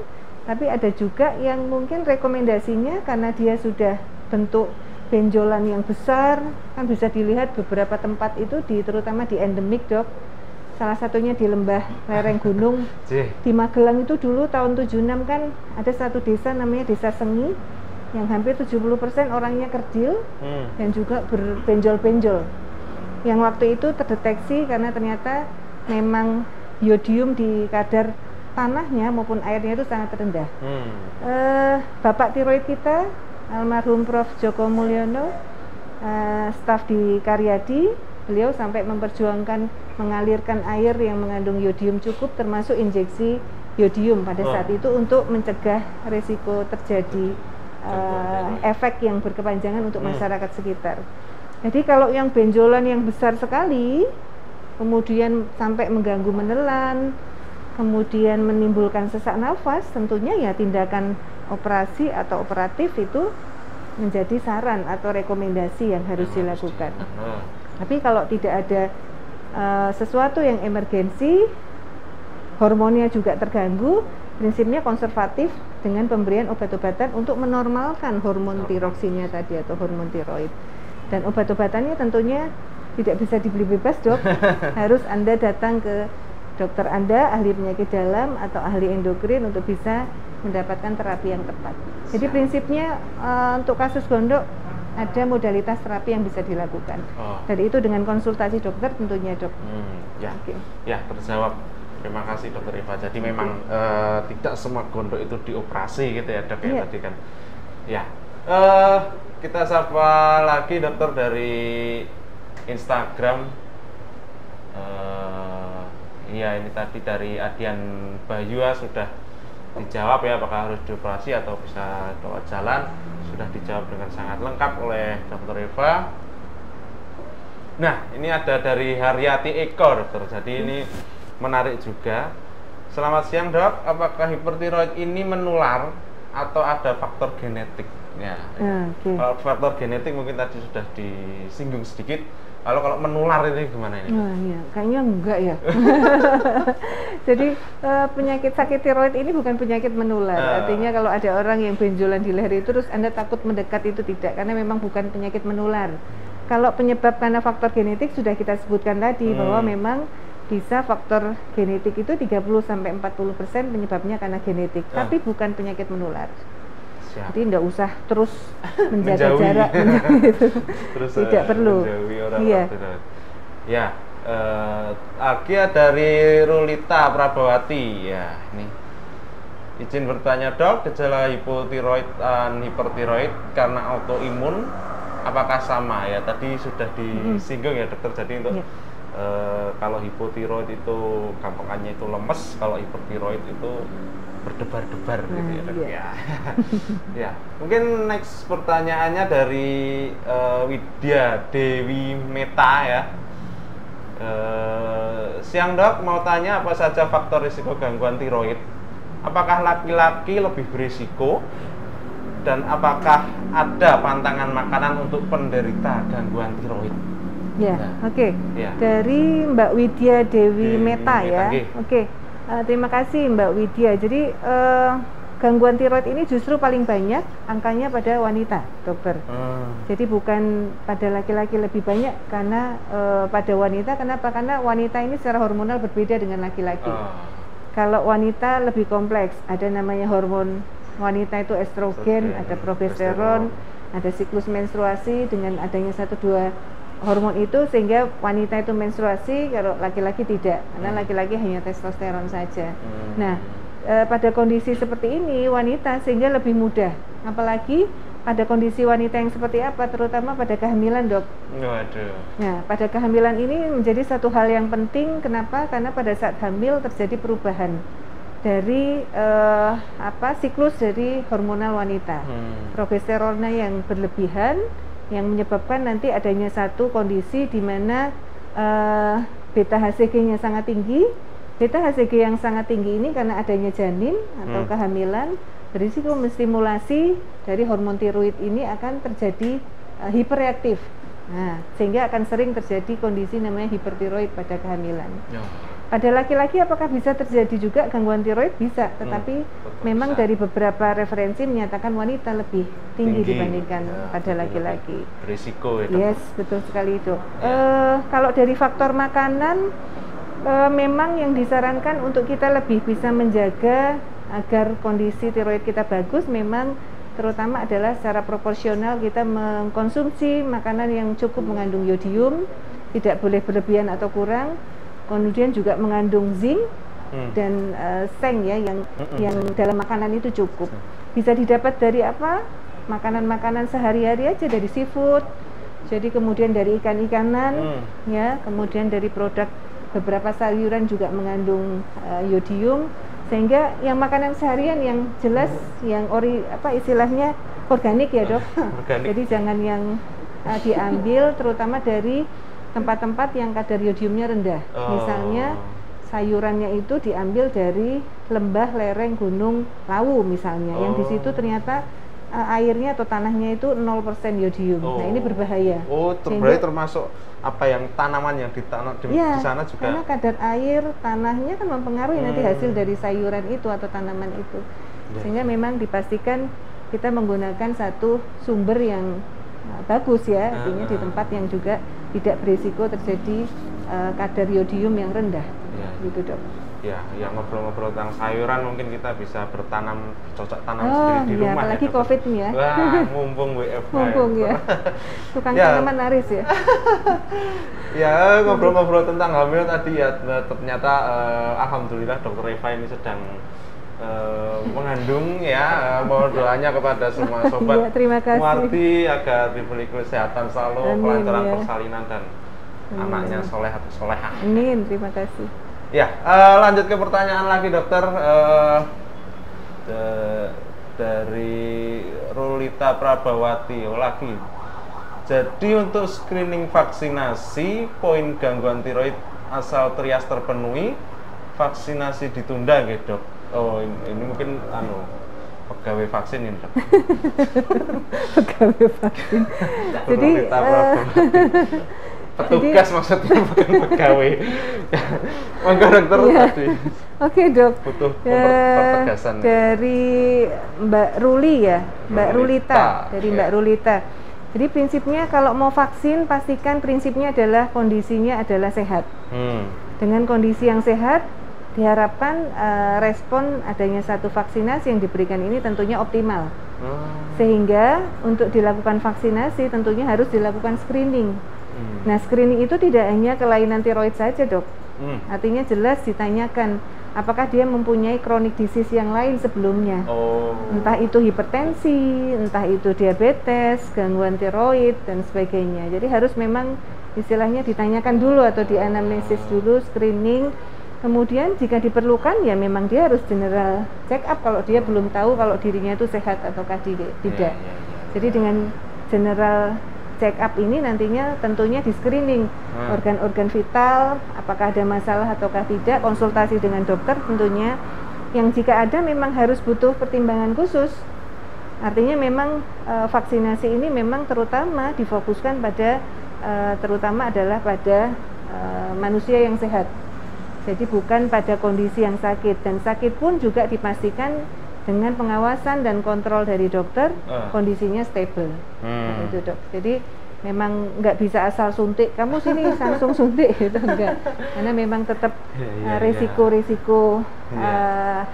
[SPEAKER 2] tapi ada juga yang mungkin rekomendasinya karena dia sudah bentuk benjolan yang besar, kan bisa dilihat beberapa tempat itu terutama di endemik, Dok. Salah satunya di lembah lereng gunung di Magelang itu dulu tahun 76 kan ada satu desa namanya Desa Sengi yang hampir 70% orangnya kerdil dan juga berbenjol-benjol. Yang waktu itu terdeteksi karena ternyata memang iodium di kadar tanahnya maupun airnya itu sangat rendah. Bapak tiroid kita almarhum Prof. Joko Mulyono, staf di Karyadi, beliau sampai memperjuangkan mengalirkan air yang mengandung iodium cukup termasuk injeksi iodium pada saat itu untuk mencegah risiko terjadi efek yang berkepanjangan untuk masyarakat sekitar. Jadi kalau yang benjolan yang besar sekali, kemudian sampai mengganggu menelan, kemudian menimbulkan sesak nafas, tentunya ya tindakan operasi atau operatif itu menjadi saran atau rekomendasi yang harus dilakukan. Tapi kalau tidak ada sesuatu yang emergensi, hormonnya juga terganggu, prinsipnya konservatif dengan pemberian obat-obatan untuk menormalkan hormon tiroksinnya tadi atau hormon tiroid. Dan obat-obatannya tentunya tidak bisa dibeli bebas, Dok. Harus Anda datang ke dokter Anda, ahli penyakit dalam atau ahli endokrin untuk bisa mendapatkan terapi yang tepat. Jadi prinsipnya untuk kasus gondok ada modalitas terapi yang bisa dilakukan. Dan itu dengan konsultasi dokter tentunya, Dok.
[SPEAKER 1] Ya, terjawab. Terima kasih Dokter Eva. Jadi memang tidak semua gondok itu dioperasi gitu ya, Dok, ya tadi kan. Ya, kita sapa lagi dokter dari Instagram. Iya, ini tadi dari Adian Bayu sudah dijawab ya, apakah harus dioperasi atau bisa lewat jalan. Sudah dijawab dengan sangat lengkap oleh Dokter Eva. Nah, ini ada dari Haryati Eko, Dokter. Jadi ini menarik juga. Selamat siang, Dok. Apakah hipertiroid ini menular atau ada faktor genetik? Ya, kalau faktor genetik mungkin tadi sudah disinggung sedikit. Kalau menular ini gimana ini?
[SPEAKER 2] Iya, kayaknya enggak ya. Jadi penyakit sakit tiroid ini bukan penyakit menular. Artinya kalau ada orang yang benjolan di leher itu terus Anda takut mendekat, itu tidak, karena memang bukan penyakit menular. Kalau penyebab karena faktor genetik sudah kita sebutkan tadi bahwa memang bisa faktor genetik itu 30-40% penyebabnya karena genetik, tapi bukan penyakit menular. Jadi tidak usah terus menjaga jarak,
[SPEAKER 1] terus
[SPEAKER 2] tidak perlu.
[SPEAKER 1] Ya, Agia dari Rulita Prabawati. Ya, ini izin bertanya, Dok, gejala hipotiroid dan hipertiroid karena autoimun apakah sama? Ya, tadi sudah disinggung ya, Dokter. Jadi untuk kalau hipotiroid itu gampangannya itu lemes, kalau hipertiroid itu berdebar-debar gitu ya, Dok. Ya. Mungkin next pertanyaannya dari Widya Dewi Meta ya. Siang, Dok, mau tanya apa saja faktor risiko gangguan tiroid? Apakah laki-laki lebih berisiko? Dan apakah ada pantangan makanan untuk penderita gangguan tiroid?
[SPEAKER 2] Ya, oke. Dari Mbak Widya Dewi Meta ya. Terima kasih Mbak Widya. Jadi gangguan tiroid ini justru paling banyak angkanya pada wanita, Dokter. Jadi bukan pada laki-laki lebih banyak, karena pada wanita. Kenapa? Karena wanita ini secara hormonal berbeda dengan laki-laki. Kalau wanita lebih kompleks, ada namanya hormon wanita itu estrogen, ada progesteron, ada siklus menstruasi dengan adanya 1-2 hormon itu, sehingga wanita itu menstruasi, kalau laki-laki tidak, karena laki-laki hanya testosteron saja. Nah, pada kondisi seperti ini wanita sehingga lebih mudah, apalagi pada kondisi wanita yang seperti apa, terutama pada kehamilan, Dok. Nah, pada kehamilan ini menjadi satu hal yang penting. Kenapa? Karena pada saat hamil terjadi perubahan dari siklus dari hormonal wanita. Progesteronnya yang berlebihan yang menyebabkan nanti adanya satu kondisi di mana beta HCG-nya sangat tinggi. Beta HCG yang sangat tinggi ini karena adanya janin atau kehamilan berisiko menstimulasi dari hormon tiroid ini akan terjadi hiperreaktif. Nah, sehingga akan sering terjadi kondisi namanya hipertiroid pada kehamilan. Pada laki-laki apakah bisa terjadi juga gangguan tiroid? Bisa, tetapi memang dari beberapa referensi menyatakan wanita lebih tinggi dibandingkan pada laki-laki.
[SPEAKER 1] Berisiko ya,
[SPEAKER 2] Yes, betul sekali itu. Kalau dari faktor makanan, memang yang disarankan untuk kita lebih bisa menjaga agar kondisi tiroid kita bagus, memang terutama adalah secara proporsional kita mengkonsumsi makanan yang cukup mengandung yodium, tidak boleh berlebihan atau kurang, kemudian juga mengandung zinc dan seng ya yang dalam makanan itu cukup. Bisa didapat dari apa? Makanan-makanan sehari-hari aja, dari seafood, jadi kemudian dari ikan-ikanan, ya, kemudian dari produk beberapa sayuran juga mengandung yodium. Sehingga yang makanan seharian yang jelas yang istilahnya organik ya, Dok. Jadi jangan yang diambil terutama dari tempat-tempat yang kadar yodiumnya rendah. Misalnya sayurannya itu diambil dari lembah lereng Gunung Lawu misalnya, yang di situ ternyata airnya atau tanahnya itu 0% yodium. Nah, ini berbahaya.
[SPEAKER 1] Berarti termasuk apa yang tanaman yang ditanam di sana juga.
[SPEAKER 2] Karena kadar air tanahnya kan mempengaruhi nanti hasil dari sayuran itu atau tanaman itu. Sehingga memang dipastikan kita menggunakan satu sumber yang bagus ya, artinya di tempat yang juga tidak berisiko terjadi kadar yodium yang rendah. Gitu, Dok.
[SPEAKER 1] Ya, yang ngobrol-ngobrol tentang sayuran mungkin kita bisa cocok tanam sendiri di rumah.
[SPEAKER 2] Apalagi ya, COVID nih ya.
[SPEAKER 1] Wah, mumpung WFH.
[SPEAKER 2] Mumpung ya. Tukang tanaman laris ya.
[SPEAKER 1] Ya, ngobrol-ngobrol tentang hamil tadi ya, ternyata alhamdulillah Dokter Eva ini sedang mengandung ya. Mohon doanya kepada semua sobat
[SPEAKER 2] terima kasih.
[SPEAKER 1] Muarti agar diberi kesehatan selalu, kelancaran persalinan dan anaknya soleh atau solehah.
[SPEAKER 2] Amin, terima kasih.
[SPEAKER 1] Ya, lanjut ke pertanyaan lagi, Dokter. Dari Rulita Prabawati lagi. Jadi untuk screening vaksinasi, poin gangguan tiroid asal trias terpenuhi, vaksinasi ditunda gitu, Dok. Ini mungkin pegawai vaksin ini, Dok.
[SPEAKER 2] Pegawai vaksin. Jadi
[SPEAKER 1] petugas maksudnya, bukan pegawai. Monggo, Dokter tadi.
[SPEAKER 2] Oke, Dok.
[SPEAKER 1] Butuh pertegasan.
[SPEAKER 2] Dari Mbak Ruli ya, Mbak Rulita. Dari Mbak Rulita. Jadi prinsipnya kalau mau vaksin, pastikan prinsipnya adalah kondisinya adalah sehat. Dengan kondisi yang sehat, diharapkan respon adanya satu vaksinasi yang diberikan ini tentunya optimal. Sehingga untuk dilakukan vaksinasi tentunya harus dilakukan screening. Nah, screening itu tidak hanya kelainan tiroid saja, Dok. Artinya jelas ditanyakan apakah dia mempunyai chronic disease yang lain sebelumnya. Entah itu hipertensi, entah itu diabetes, gangguan tiroid dan sebagainya. Jadi harus memang istilahnya ditanyakan dulu atau dianamnesis dulu, screening. Kemudian jika diperlukan ya memang dia harus general check up kalau dia belum tahu kalau dirinya itu sehat ataukah tidak. Jadi dengan general check up ini nantinya tentunya di screening organ-organ vital, apakah ada masalah ataukah tidak, konsultasi dengan dokter tentunya, yang jika ada memang harus butuh pertimbangan khusus. Artinya memang vaksinasi ini memang terutama difokuskan pada terutama adalah pada manusia yang sehat. Jadi bukan pada kondisi yang sakit, dan sakit pun juga dipastikan dengan pengawasan dan kontrol dari dokter kondisinya stable. Itu, Dok. Jadi memang nggak bisa asal suntik, kamu sini langsung suntik gitu, enggak. Karena memang tetap risiko-risiko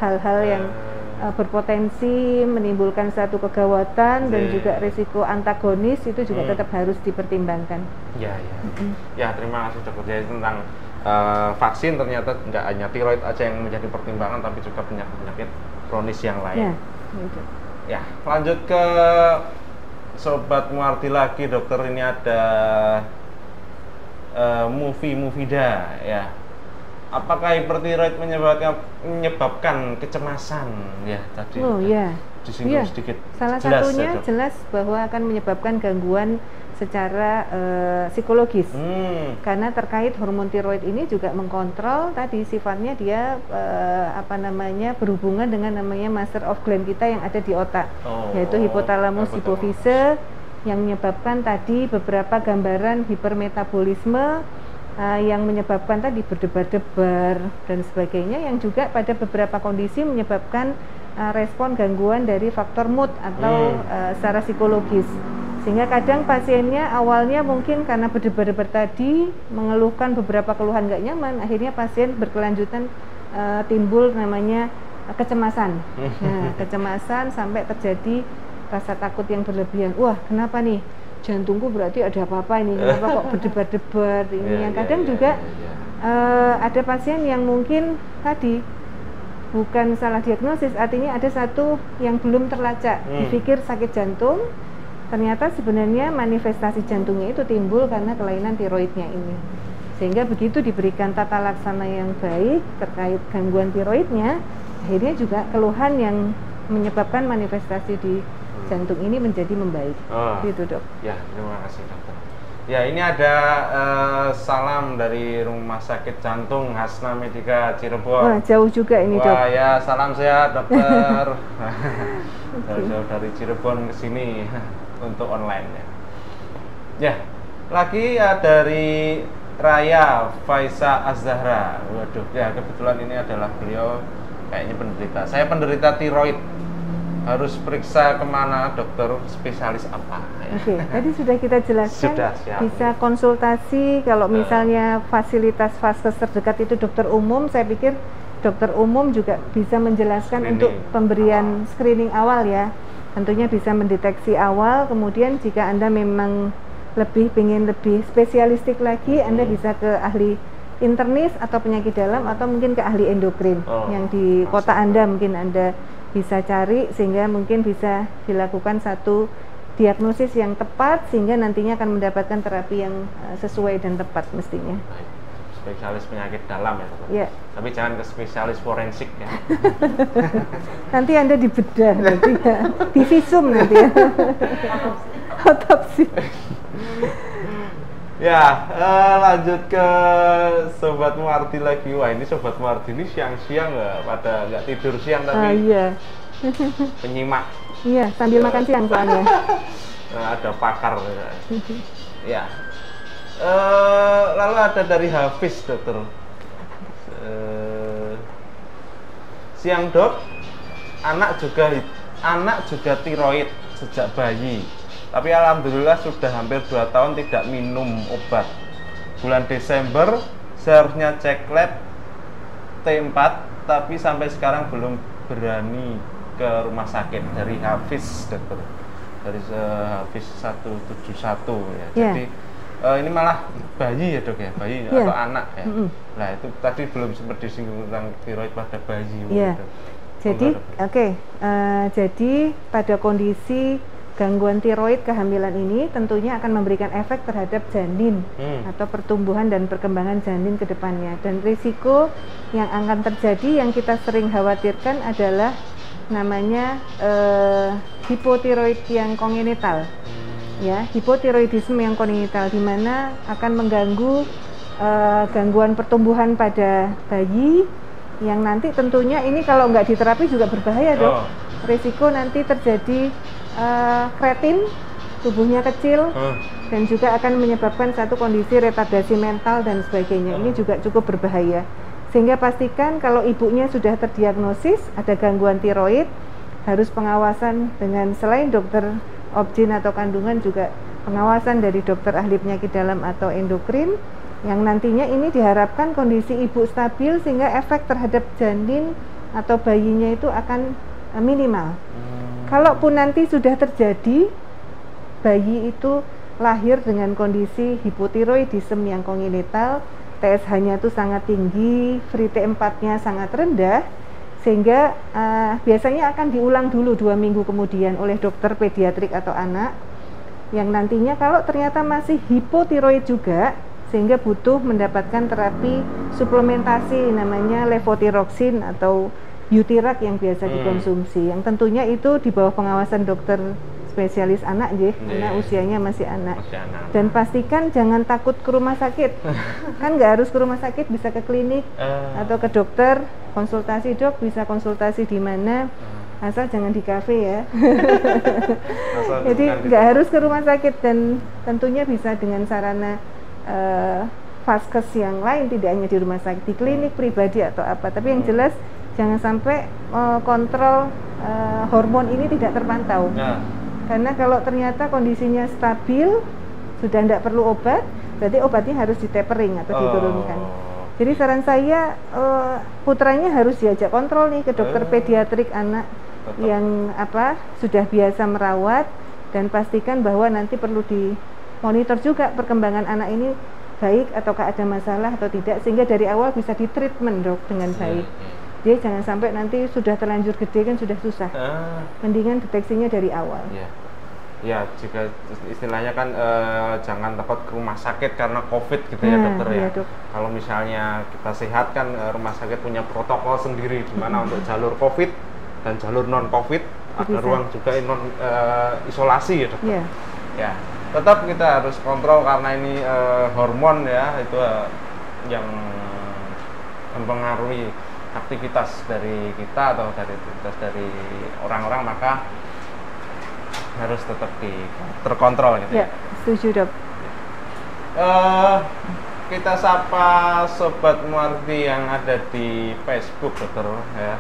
[SPEAKER 2] hal-hal yang berpotensi menimbulkan satu kegawatan dan juga risiko antagonis itu juga tetap harus dipertimbangkan.
[SPEAKER 1] Ya, terima kasih, Dokter. Jadi tentang vaksin ternyata nggak hanya tiroid aja yang menjadi pertimbangan, tapi juga penyakit-penyakit kronis yang lain. Ya, lanjut ke Sobat Muarti lagi, Dokter. Ini ada Mufida ya. apakah hipertiroid menyebabkan kecemasan? Ya, tadi.
[SPEAKER 2] Oh ya.
[SPEAKER 1] Disinggung sedikit.
[SPEAKER 2] Salah satunya jelas bahwa akan menyebabkan gangguan secara psikologis. Karena terkait hormon tiroid ini juga mengkontrol tadi sifatnya dia berhubungan dengan namanya master of gland kita yang ada di otak, yaitu hipotalamus hipofise, yang menyebabkan tadi beberapa gambaran hipermetabolisme yang menyebabkan tadi berdebar-debar dan sebagainya, yang juga pada beberapa kondisi menyebabkan respon gangguan dari faktor mood atau secara psikologis. Sehingga kadang pasiennya awalnya mungkin karena berdebar-debar tadi mengeluhkan beberapa keluhan nggak nyaman, akhirnya pasien berkelanjutan timbul namanya kecemasan. Nah, kecemasan sampai terjadi rasa takut yang berlebihan. Wah, kenapa nih? Jantungku berarti ada apa-apa ini? Kenapa kok berdebar-debar ini? Yang kadang juga ada pasien yang mungkin tadi bukan salah diagnosis, artinya ada satu yang belum terlacak, dipikir sakit jantung. Ternyata sebenarnya manifestasi jantungnya itu timbul karena kelainan tiroidnya ini. Sehingga begitu diberikan tata laksana yang baik terkait gangguan tiroidnya, akhirnya juga keluhan yang menyebabkan manifestasi di jantung ini menjadi membaik. Gitu, Dok.
[SPEAKER 1] Ya, terima kasih, Dokter. Ya, ini ada salam dari Rumah Sakit Jantung Hasna Medika Cirebon.
[SPEAKER 2] Wah, jauh juga ini, Dok.
[SPEAKER 1] Wah, ya, salam sehat, Dokter. Jauh dari Cirebon ke sini untuk online ya. Ya, lagi dari Raya Faisa Az-Zahra. Waduh, ya kebetulan ini adalah beliau kayaknya penderita. Saya penderita tiroid. Harus periksa kemana, dokter spesialis apa?
[SPEAKER 2] Oke, tadi sudah kita jelaskan.
[SPEAKER 1] Sudah, siap.
[SPEAKER 2] Bisa konsultasi kalau misalnya fasilitas vaskes terdekat itu dokter umum. Saya pikir dokter umum juga bisa menjelaskan untuk pemberian screening awal ya. Tentunya bisa mendeteksi awal, kemudian jika Anda memang ingin lebih spesialistik lagi, Anda bisa ke ahli internis atau penyakit dalam atau mungkin ke ahli endokrin yang di kota Anda mungkin Anda bisa cari, sehingga mungkin bisa dilakukan satu diagnosis yang tepat sehingga nantinya akan mendapatkan terapi yang sesuai dan tepat mestinya.
[SPEAKER 1] Spesialis penyakit dalam ya, Dokter.
[SPEAKER 2] Yeah.
[SPEAKER 1] Tapi jangan ke spesialis forensik ya.
[SPEAKER 2] Nanti Anda dibedah nanti ya. Divisum nanti ya. Otopsi.
[SPEAKER 1] Ya, lanjut ke Sobat Muardi lagi. Wah, ini Sobat Muardi ini siang-siang nggak tidur siang tapi
[SPEAKER 2] iya.
[SPEAKER 1] penyimak.
[SPEAKER 2] Iya, sambil makan siang soalnya.
[SPEAKER 1] Ada pakar. Ya. Lalu ada dari Hafiz, Dokter. Siang, Dok. Anak juga tiroid sejak bayi. Tapi alhamdulillah sudah hampir 2 tahun tidak minum obat. Bulan Desember seharusnya cek lab T4, tapi sampai sekarang belum berani ke rumah sakit. Dari Hafiz, Dokter. Dari Hafiz 171 ya. Jadi ini malah bayi ya, Dok ya, bayi atau anak ya. Nah, itu tadi belum sempat disinggung tentang tiroid pada bayi.
[SPEAKER 2] Jadi jadi pada kondisi gangguan tiroid kehamilan ini tentunya akan memberikan efek terhadap janin atau pertumbuhan dan perkembangan janin ke depannya. Dan risiko yang akan terjadi yang kita sering khawatirkan adalah namanya hipotiroid yang kongenital. Ya, hipotiroidisme yang kongenital, di mana akan mengganggu gangguan pertumbuhan pada bayi yang nanti tentunya ini kalau nggak diterapi juga berbahaya, Dok. Risiko nanti terjadi kreatin, tubuhnya kecil, dan juga akan menyebabkan satu kondisi retardasi mental dan sebagainya. Ini juga cukup berbahaya. Sehingga pastikan kalau ibunya sudah terdiagnosis ada gangguan tiroid, harus pengawasan dengan selain dokter obgyn atau kandungan juga pengawasan dari dokter ahli penyakit dalam atau endokrin, yang nantinya ini diharapkan kondisi ibu stabil sehingga efek terhadap janin atau bayinya itu akan minimal. Kalaupun nanti sudah terjadi bayi itu lahir dengan kondisi hipotiroidisme yang kongenital, TSH-nya itu sangat tinggi, free T4-nya sangat rendah, sehingga biasanya akan diulang dulu 2 minggu kemudian oleh dokter pediatrik atau anak, yang nantinya kalau ternyata masih hipotiroid juga, sehingga butuh mendapatkan terapi suplementasi namanya levotiroxin atau Butirac yang biasa dikonsumsi, yang tentunya itu di bawah pengawasan dokter spesialis anak karena usianya masih anak. Dan pastikan jangan takut ke rumah sakit. Kan nggak harus ke rumah sakit, bisa ke klinik atau ke dokter, konsultasi dok, bisa konsultasi di mana, asal jangan di kafe ya. Jadi nggak harus ke rumah sakit, dan tentunya bisa dengan sarana vaskes yang lain, tidak hanya di rumah sakit, di klinik pribadi atau apa. Tapi yang jelas jangan sampai kontrol hormon ini tidak terpantau. Karena kalau ternyata kondisinya stabil, sudah tidak perlu obat, berarti obatnya harus ditapering atau diturunkan. Jadi saran saya, putranya harus diajak kontrol nih ke dokter pediatrik anak yang sudah biasa merawat, dan pastikan bahwa nanti perlu dimonitor juga perkembangan anak ini baik ataukah ada masalah atau tidak, sehingga dari awal bisa ditreatment dok dengan baik. Dia jangan sampai nanti sudah terlanjur gede kan sudah susah. Mendingan deteksinya dari awal.
[SPEAKER 1] Ya, jika istilahnya kan jangan takut ke rumah sakit karena COVID gitu ya dokter ya.
[SPEAKER 2] Dok.
[SPEAKER 1] Kalau misalnya kita sehat kan rumah sakit punya protokol sendiri di mana untuk jalur COVID dan jalur non COVID, ada ruang juga non isolasi ya dokter. Ya, tetap kita harus kontrol karena ini hormon ya, itu yang mempengaruhi aktivitas dari kita atau dari aktivitas dari orang-orang, maka harus tetap terkontrol gitu.
[SPEAKER 2] Ya, setuju dok.
[SPEAKER 1] Kita sapa Sobat Muarti yang ada di Facebook dokter ya.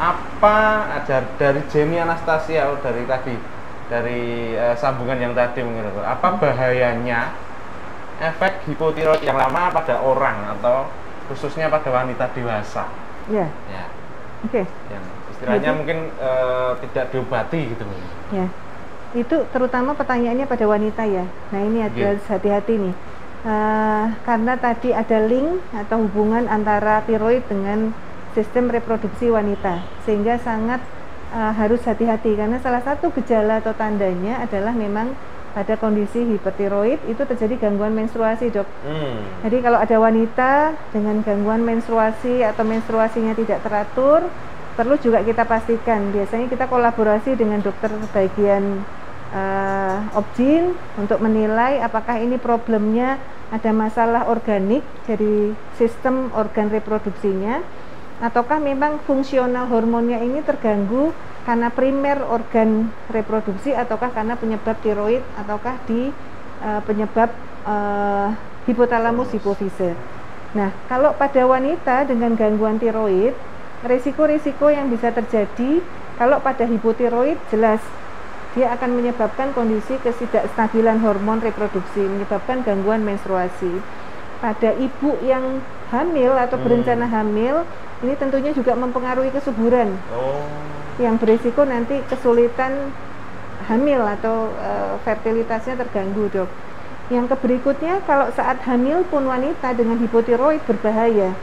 [SPEAKER 1] Apa ajar dari Jenny Anastasia dari tadi, dari sambungan yang tadi mungkin dokter, apa bahayanya efek hipotiroid yang lama pada orang atau khususnya pada wanita dewasa?
[SPEAKER 2] Ya. Oke.
[SPEAKER 1] Yang istilahnya mungkin tidak diobati gitu.
[SPEAKER 2] Ya. Itu terutama pertanyaannya pada wanita ya. Nah ini harus hati-hati nih. Karena tadi ada link atau hubungan antara tiroid dengan sistem reproduksi wanita, sehingga sangat harus hati-hati, karena salah satu gejala atau tandanya adalah memang pada kondisi hipertiroid itu terjadi gangguan menstruasi dok. Jadi kalau ada wanita dengan gangguan menstruasi atau menstruasinya tidak teratur, perlu juga kita pastikan. Biasanya kita kolaborasi dengan dokter bagian obgyn untuk menilai apakah ini problemnya ada masalah organik dari sistem organ reproduksinya, ataukah memang fungsional hormonnya ini terganggu karena primer organ reproduksi, ataukah karena penyebab tiroid, ataukah di penyebab hipotalamus hipofise. Nah, kalau pada wanita dengan gangguan tiroid, risiko-risiko yang bisa terjadi kalau pada hipotiroid jelas dia akan menyebabkan kondisi ketidakstabilan hormon reproduksi, menyebabkan gangguan menstruasi. Pada ibu yang hamil atau berencana hamil, ini tentunya juga mempengaruhi kesuburan. Yang berisiko nanti kesulitan hamil atau fertilitasnya terganggu dok. Yang berikutnya, kalau saat hamil pun wanita dengan hipotiroid berbahaya,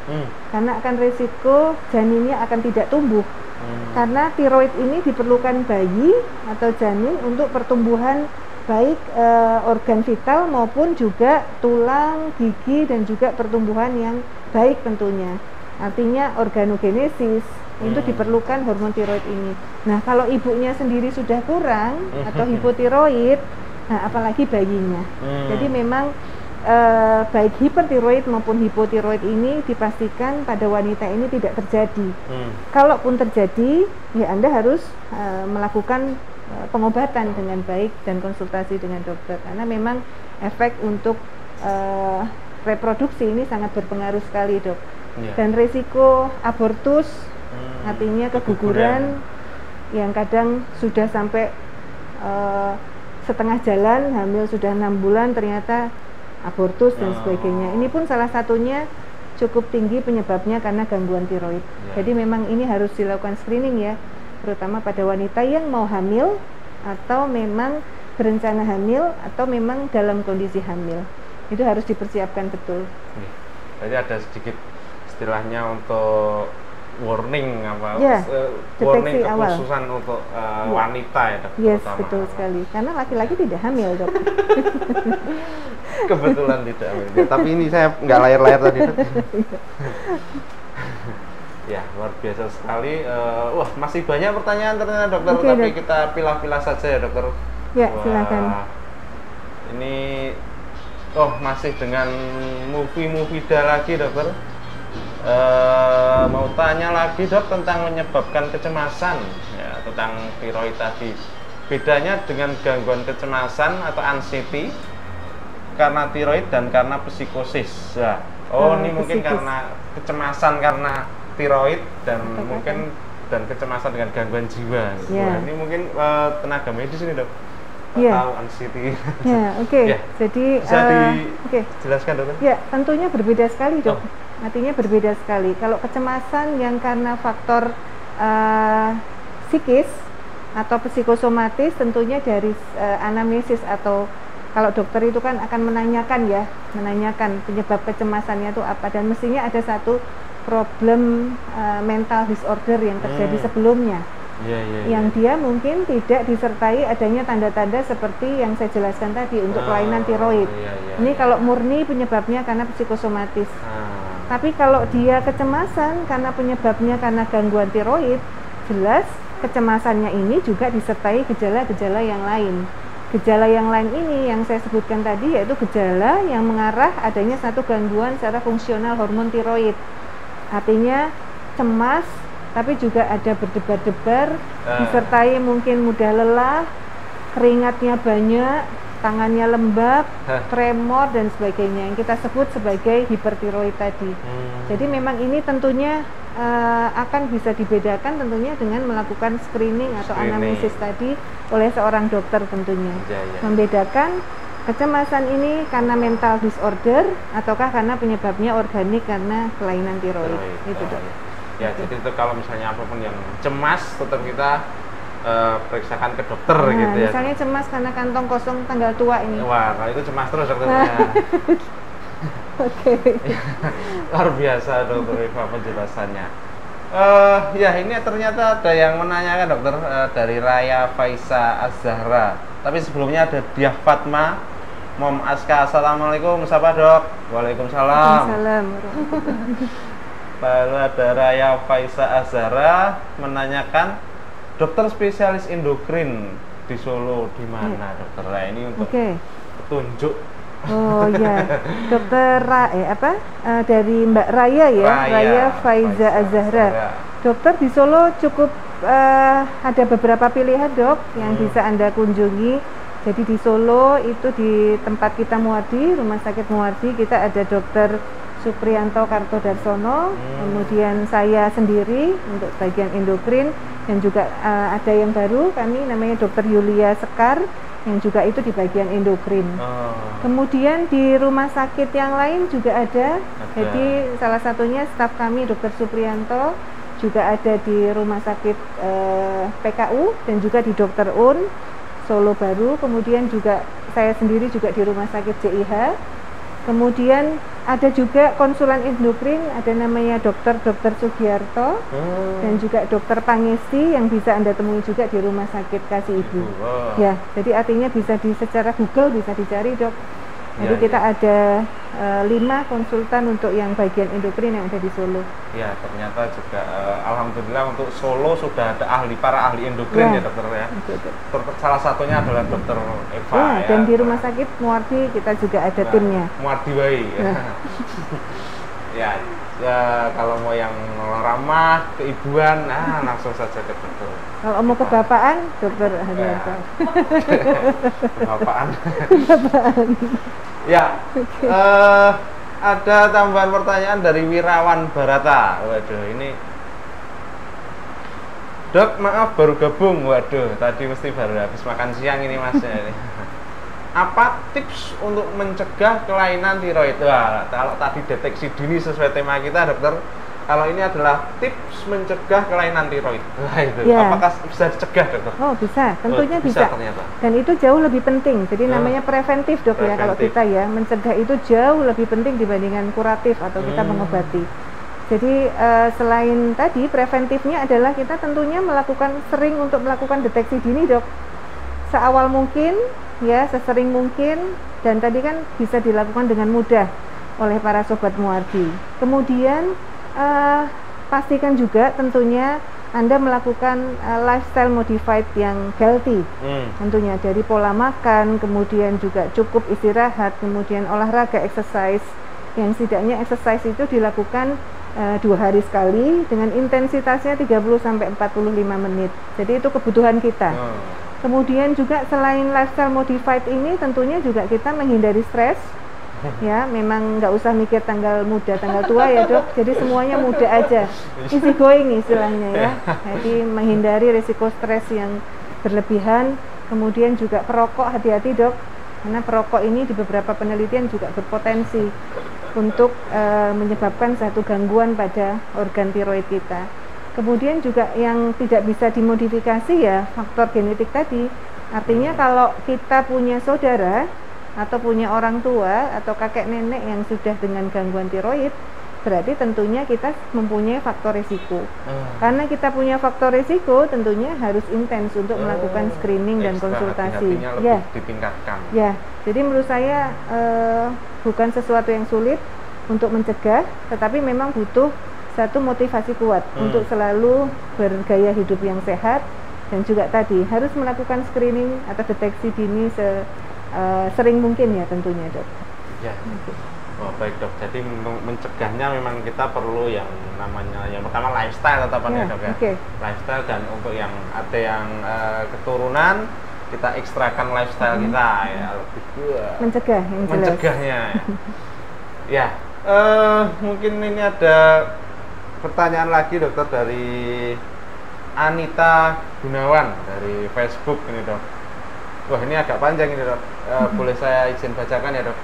[SPEAKER 2] karena akan risiko janinnya akan tidak tumbuh. Karena tiroid ini diperlukan bayi atau janin untuk pertumbuhan baik organ vital maupun juga tulang, gigi, dan juga pertumbuhan yang baik tentunya. Artinya organogenesis itu diperlukan hormon tiroid ini. Nah, kalau ibunya sendiri sudah kurang atau hipotiroid, nah apalagi bayinya. Jadi memang baik hipertiroid maupun hipotiroid ini dipastikan pada wanita ini tidak terjadi. Kalaupun terjadi, ya Anda harus melakukan pengobatan dengan baik dan konsultasi dengan dokter, karena memang efek untuk reproduksi ini sangat berpengaruh sekali dok. Dan risiko abortus, artinya keguguran yang kadang sudah sampai setengah jalan, hamil sudah 6 bulan ternyata abortus dan sebagainya. Ini pun salah satunya cukup tinggi penyebabnya karena gangguan tiroid. Jadi memang ini harus dilakukan screening ya, terutama pada wanita yang mau hamil atau memang berencana hamil atau memang dalam kondisi hamil. Itu harus dipersiapkan betul.
[SPEAKER 1] Jadi ada sedikit istilahnya untuk warning
[SPEAKER 2] warning
[SPEAKER 1] kekhususan awal untuk wanita ya dok.
[SPEAKER 2] Yes, betul sekali. Karena laki-laki tidak hamil dok.
[SPEAKER 1] Kebetulan tidak. Ya, tapi ini saya nggak layar-layar tadi, Dok. Ya, luar biasa sekali. Wah, masih banyak pertanyaan ternyata, Dokter.
[SPEAKER 2] Oke,
[SPEAKER 1] tapi
[SPEAKER 2] Dok.
[SPEAKER 1] kita pilah-pilah saja ya, Dokter.
[SPEAKER 2] Ya,
[SPEAKER 1] Wah,
[SPEAKER 2] silakan.
[SPEAKER 1] Ini, masih dengan movie-movida lagi, Dokter. Mau tanya lagi, Dok, tentang menyebabkan kecemasan, ya, tentang tiroid tadi. Bedanya dengan gangguan kecemasan atau anxiety karena tiroid dan karena psikosis. Ya. Ini mungkin
[SPEAKER 2] Psikis.
[SPEAKER 1] karena kecemasan karena tiroid dan mungkin dan kecemasan dengan gangguan jiwa.
[SPEAKER 2] Ya.
[SPEAKER 1] Wah, ini mungkin tenaga medis ini, Dok.
[SPEAKER 2] Ya.
[SPEAKER 1] Atau anxiety.
[SPEAKER 2] Ya, oke.
[SPEAKER 1] Ya.
[SPEAKER 2] Jadi
[SPEAKER 1] Bisa
[SPEAKER 2] oke.
[SPEAKER 1] dijelaskan, Dokter?
[SPEAKER 2] Ya, tentunya berbeda sekali, Dok.
[SPEAKER 1] Oh.
[SPEAKER 2] Artinya berbeda sekali. Kalau kecemasan yang karena faktor psikis atau psikosomatis, tentunya dari anamnesis atau kalau dokter itu kan akan menanyakan penyebab kecemasannya itu apa, dan mestinya ada satu problem mental disorder yang terjadi sebelumnya. Yang dia mungkin tidak disertai adanya tanda-tanda seperti yang saya jelaskan tadi untuk kelainan tiroid. Ini kalau murni penyebabnya karena psikosomatis. Tapi kalau dia kecemasan karena penyebabnya karena gangguan tiroid, jelas kecemasannya ini juga disertai gejala-gejala yang lain. Gejala yang lain ini yang saya sebutkan tadi yaitu gejala yang mengarah adanya satu gangguan secara fungsional hormon tiroid. Artinya cemas, tapi juga ada berdebar-debar, disertai mungkin mudah lelah, keringatnya banyak, tangannya lembab, tremor dan sebagainya yang kita sebut sebagai hipertiroid tadi. Jadi memang ini tentunya akan bisa dibedakan tentunya dengan melakukan screening atau anamnesis tadi oleh seorang dokter tentunya. Membedakan kecemasan ini karena mental disorder ataukah karena penyebabnya organik karena kelainan tiroid. Itu, Dok.
[SPEAKER 1] Ya, jadi itu kalau misalnya apapun yang cemas tetap kita periksakan ke dokter gitu ya.
[SPEAKER 2] Misalnya cemas karena kantong kosong tanggal tua ini.
[SPEAKER 1] Wah, kalau itu cemas terus dokternya.
[SPEAKER 2] Oke.
[SPEAKER 1] Luar biasa Dokter Eva penjelasannya. Ya ini ternyata ada yang menanyakan dokter dari Raya Faiza Az-Zahra. Tapi sebelumnya ada Diah Fatma, Mom Aska. Assalamualaikum, sapa Dok. Waalaikumsalam.
[SPEAKER 2] Waalaikumsalam.
[SPEAKER 1] Lalu ada Raya Faiza Az-Zahra menanyakan dokter spesialis endokrin di Solo di mana, Dokter? Nah, ini untuk petunjuk.
[SPEAKER 2] Oh ya, Dokter dari Mbak Raya ya, Raya Faiza Az-Zahra. Dokter di Solo cukup ada beberapa pilihan, Dok, yang bisa Anda kunjungi. Jadi di Solo itu di tempat kita Muardi, Rumah Sakit Muardi, kita ada Dokter Suprianto Kartodarsono, kemudian saya sendiri untuk bagian endokrin, dan juga ada yang baru kami namanya Dokter Yulia Sekar yang juga itu di bagian endokrin. Kemudian di rumah sakit yang lain juga ada. Jadi salah satunya staf kami Dokter Suprianto juga ada di rumah sakit PKU dan juga di Dokter Un Solo Baru. Kemudian juga saya sendiri juga di rumah sakit JIH. Kemudian ada juga konsulan endokrin, ada namanya Dr. Sugiarto dan juga Dr. Pangesti yang bisa Anda temui juga di rumah sakit Kasih Ibu. Ya, jadi artinya bisa secara Google bisa dicari, Dok. Jadi kita ada 5 konsultan untuk yang bagian endokrin yang ada di Solo.
[SPEAKER 1] Ya, ternyata juga alhamdulillah untuk Solo sudah ada para ahli endokrin ya, Dokter ya. Salah satunya adalah Dokter Eva ya.
[SPEAKER 2] Dan di rumah sakit Muardi kita juga ada timnya.
[SPEAKER 1] Muardi Wai. Ya, kalau mau yang ramah, keibuan, langsung saja ke dokter.
[SPEAKER 2] Kalau mau kebapaan, Dokter Hadianto.
[SPEAKER 1] Kebapaan. Ya, ada tambahan pertanyaan dari Wirawan Barata. Waduh, ini Dok, maaf baru gabung. Waduh, tadi mesti baru habis makan siang ini Mas. Apa tips untuk mencegah kelainan tiroid? Wah, kalau tadi deteksi dini sesuai tema kita, Dokter, kalau ini adalah tips mencegah kelainan tiroid. Wah, itu. Apakah bisa dicegah, Dokter?
[SPEAKER 2] Oh, bisa. Tentunya bisa.
[SPEAKER 1] Ternyata.
[SPEAKER 2] Dan itu jauh lebih penting. Jadi namanya preventif, Dok, ya kalau kita ya. Mencegah itu jauh lebih penting dibandingkan kuratif atau kita mengobati. Jadi selain tadi preventifnya adalah kita tentunya sering untuk melakukan deteksi dini, Dok. seawal mungkin, ya, sesering mungkin, dan tadi kan bisa dilakukan dengan mudah oleh para sobat Muardi. Kemudian pastikan juga tentunya Anda melakukan lifestyle modified yang healthy, tentunya dari pola makan, kemudian juga cukup istirahat, kemudian olahraga, exercise, yang setidaknya exercise itu dilakukan 2 hari sekali dengan intensitasnya 30-45 menit. Jadi itu kebutuhan kita. Kemudian juga selain lifestyle modified ini tentunya juga kita menghindari stres. Ya, memang nggak usah mikir tanggal muda, tanggal tua ya dok. Jadi semuanya muda aja, easy going istilahnya ya. Jadi menghindari risiko stres yang berlebihan. Kemudian juga perokok, hati-hati dok, karena perokok ini di beberapa penelitian juga berpotensi untuk menyebabkan satu gangguan pada organ tiroid kita. Kemudian juga yang tidak bisa dimodifikasi ya faktor genetik tadi. Artinya kalau kita punya saudara atau punya orang tua atau kakek nenek yang sudah dengan gangguan tiroid, berarti tentunya kita mempunyai faktor risiko. Karena kita punya faktor risiko, tentunya harus intens untuk melakukan screening dan konsultasi.
[SPEAKER 1] Ya, ditingkatkan.
[SPEAKER 2] Ya, jadi menurut saya bukan sesuatu yang sulit untuk mencegah, tetapi memang butuh satu motivasi kuat untuk selalu bergaya hidup yang sehat, dan juga tadi harus melakukan screening atau deteksi dini sering mungkin ya tentunya dok.
[SPEAKER 1] Ya. Oh, baik dok. Jadi mencegahnya memang kita perlu yang namanya yang pertama lifestyle tetap ya dok ya. Lifestyle, dan untuk yang ada yang keturunan kita ekstrakan lifestyle kita ya lebih
[SPEAKER 2] mencegah yang jelas.
[SPEAKER 1] Mencegahnya. Ya. Mungkin ini ada pertanyaan lagi dokter dari Anita Gunawan dari Facebook ini dok. Wah, ini agak panjang ini dok. Boleh saya izin bacakan ya dok?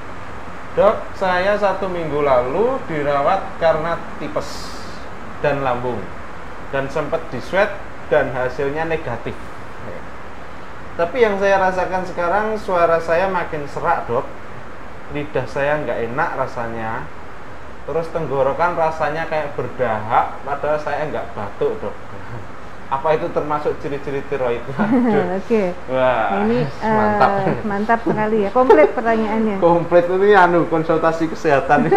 [SPEAKER 1] Dok, saya 1 minggu lalu dirawat karena tipes dan lambung, dan sempat diswab dan hasilnya negatif. Tapi yang saya rasakan sekarang, suara saya makin serak dok, lidah saya nggak enak rasanya, terus tenggorokan rasanya kayak berdahak, padahal saya nggak batuk dok. Apa itu termasuk ciri-ciri tiroid?
[SPEAKER 2] Oke.
[SPEAKER 1] Wah,
[SPEAKER 2] ini
[SPEAKER 1] mantap.
[SPEAKER 2] Mantap sekali ya. Komplit pertanyaannya.
[SPEAKER 1] Komplit ini konsultasi kesehatan.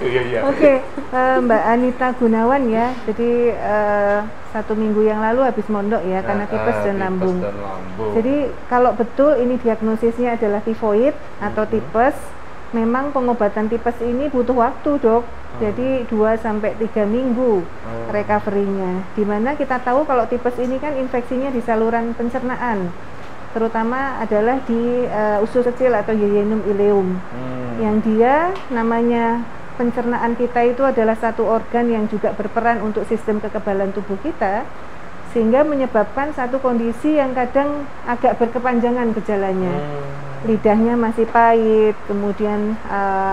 [SPEAKER 1] Iya.
[SPEAKER 2] Oke, Mbak Anita Gunawan ya. Jadi 1 minggu yang lalu habis mondok ya karena tipes dan lambung. Jadi kalau betul ini diagnosisnya adalah tifoid atau tipes, memang pengobatan tipes ini butuh waktu dok. Jadi 2-3 minggu recovery-nya. Dimana kita tahu kalau tipes ini kan infeksinya di saluran pencernaan, terutama adalah di usus kecil atau yeyenum ileum, yang dia namanya pencernaan kita itu adalah satu organ yang juga berperan untuk sistem kekebalan tubuh kita, sehingga menyebabkan satu kondisi yang kadang agak berkepanjangan gejalanya. Lidahnya masih pahit, kemudian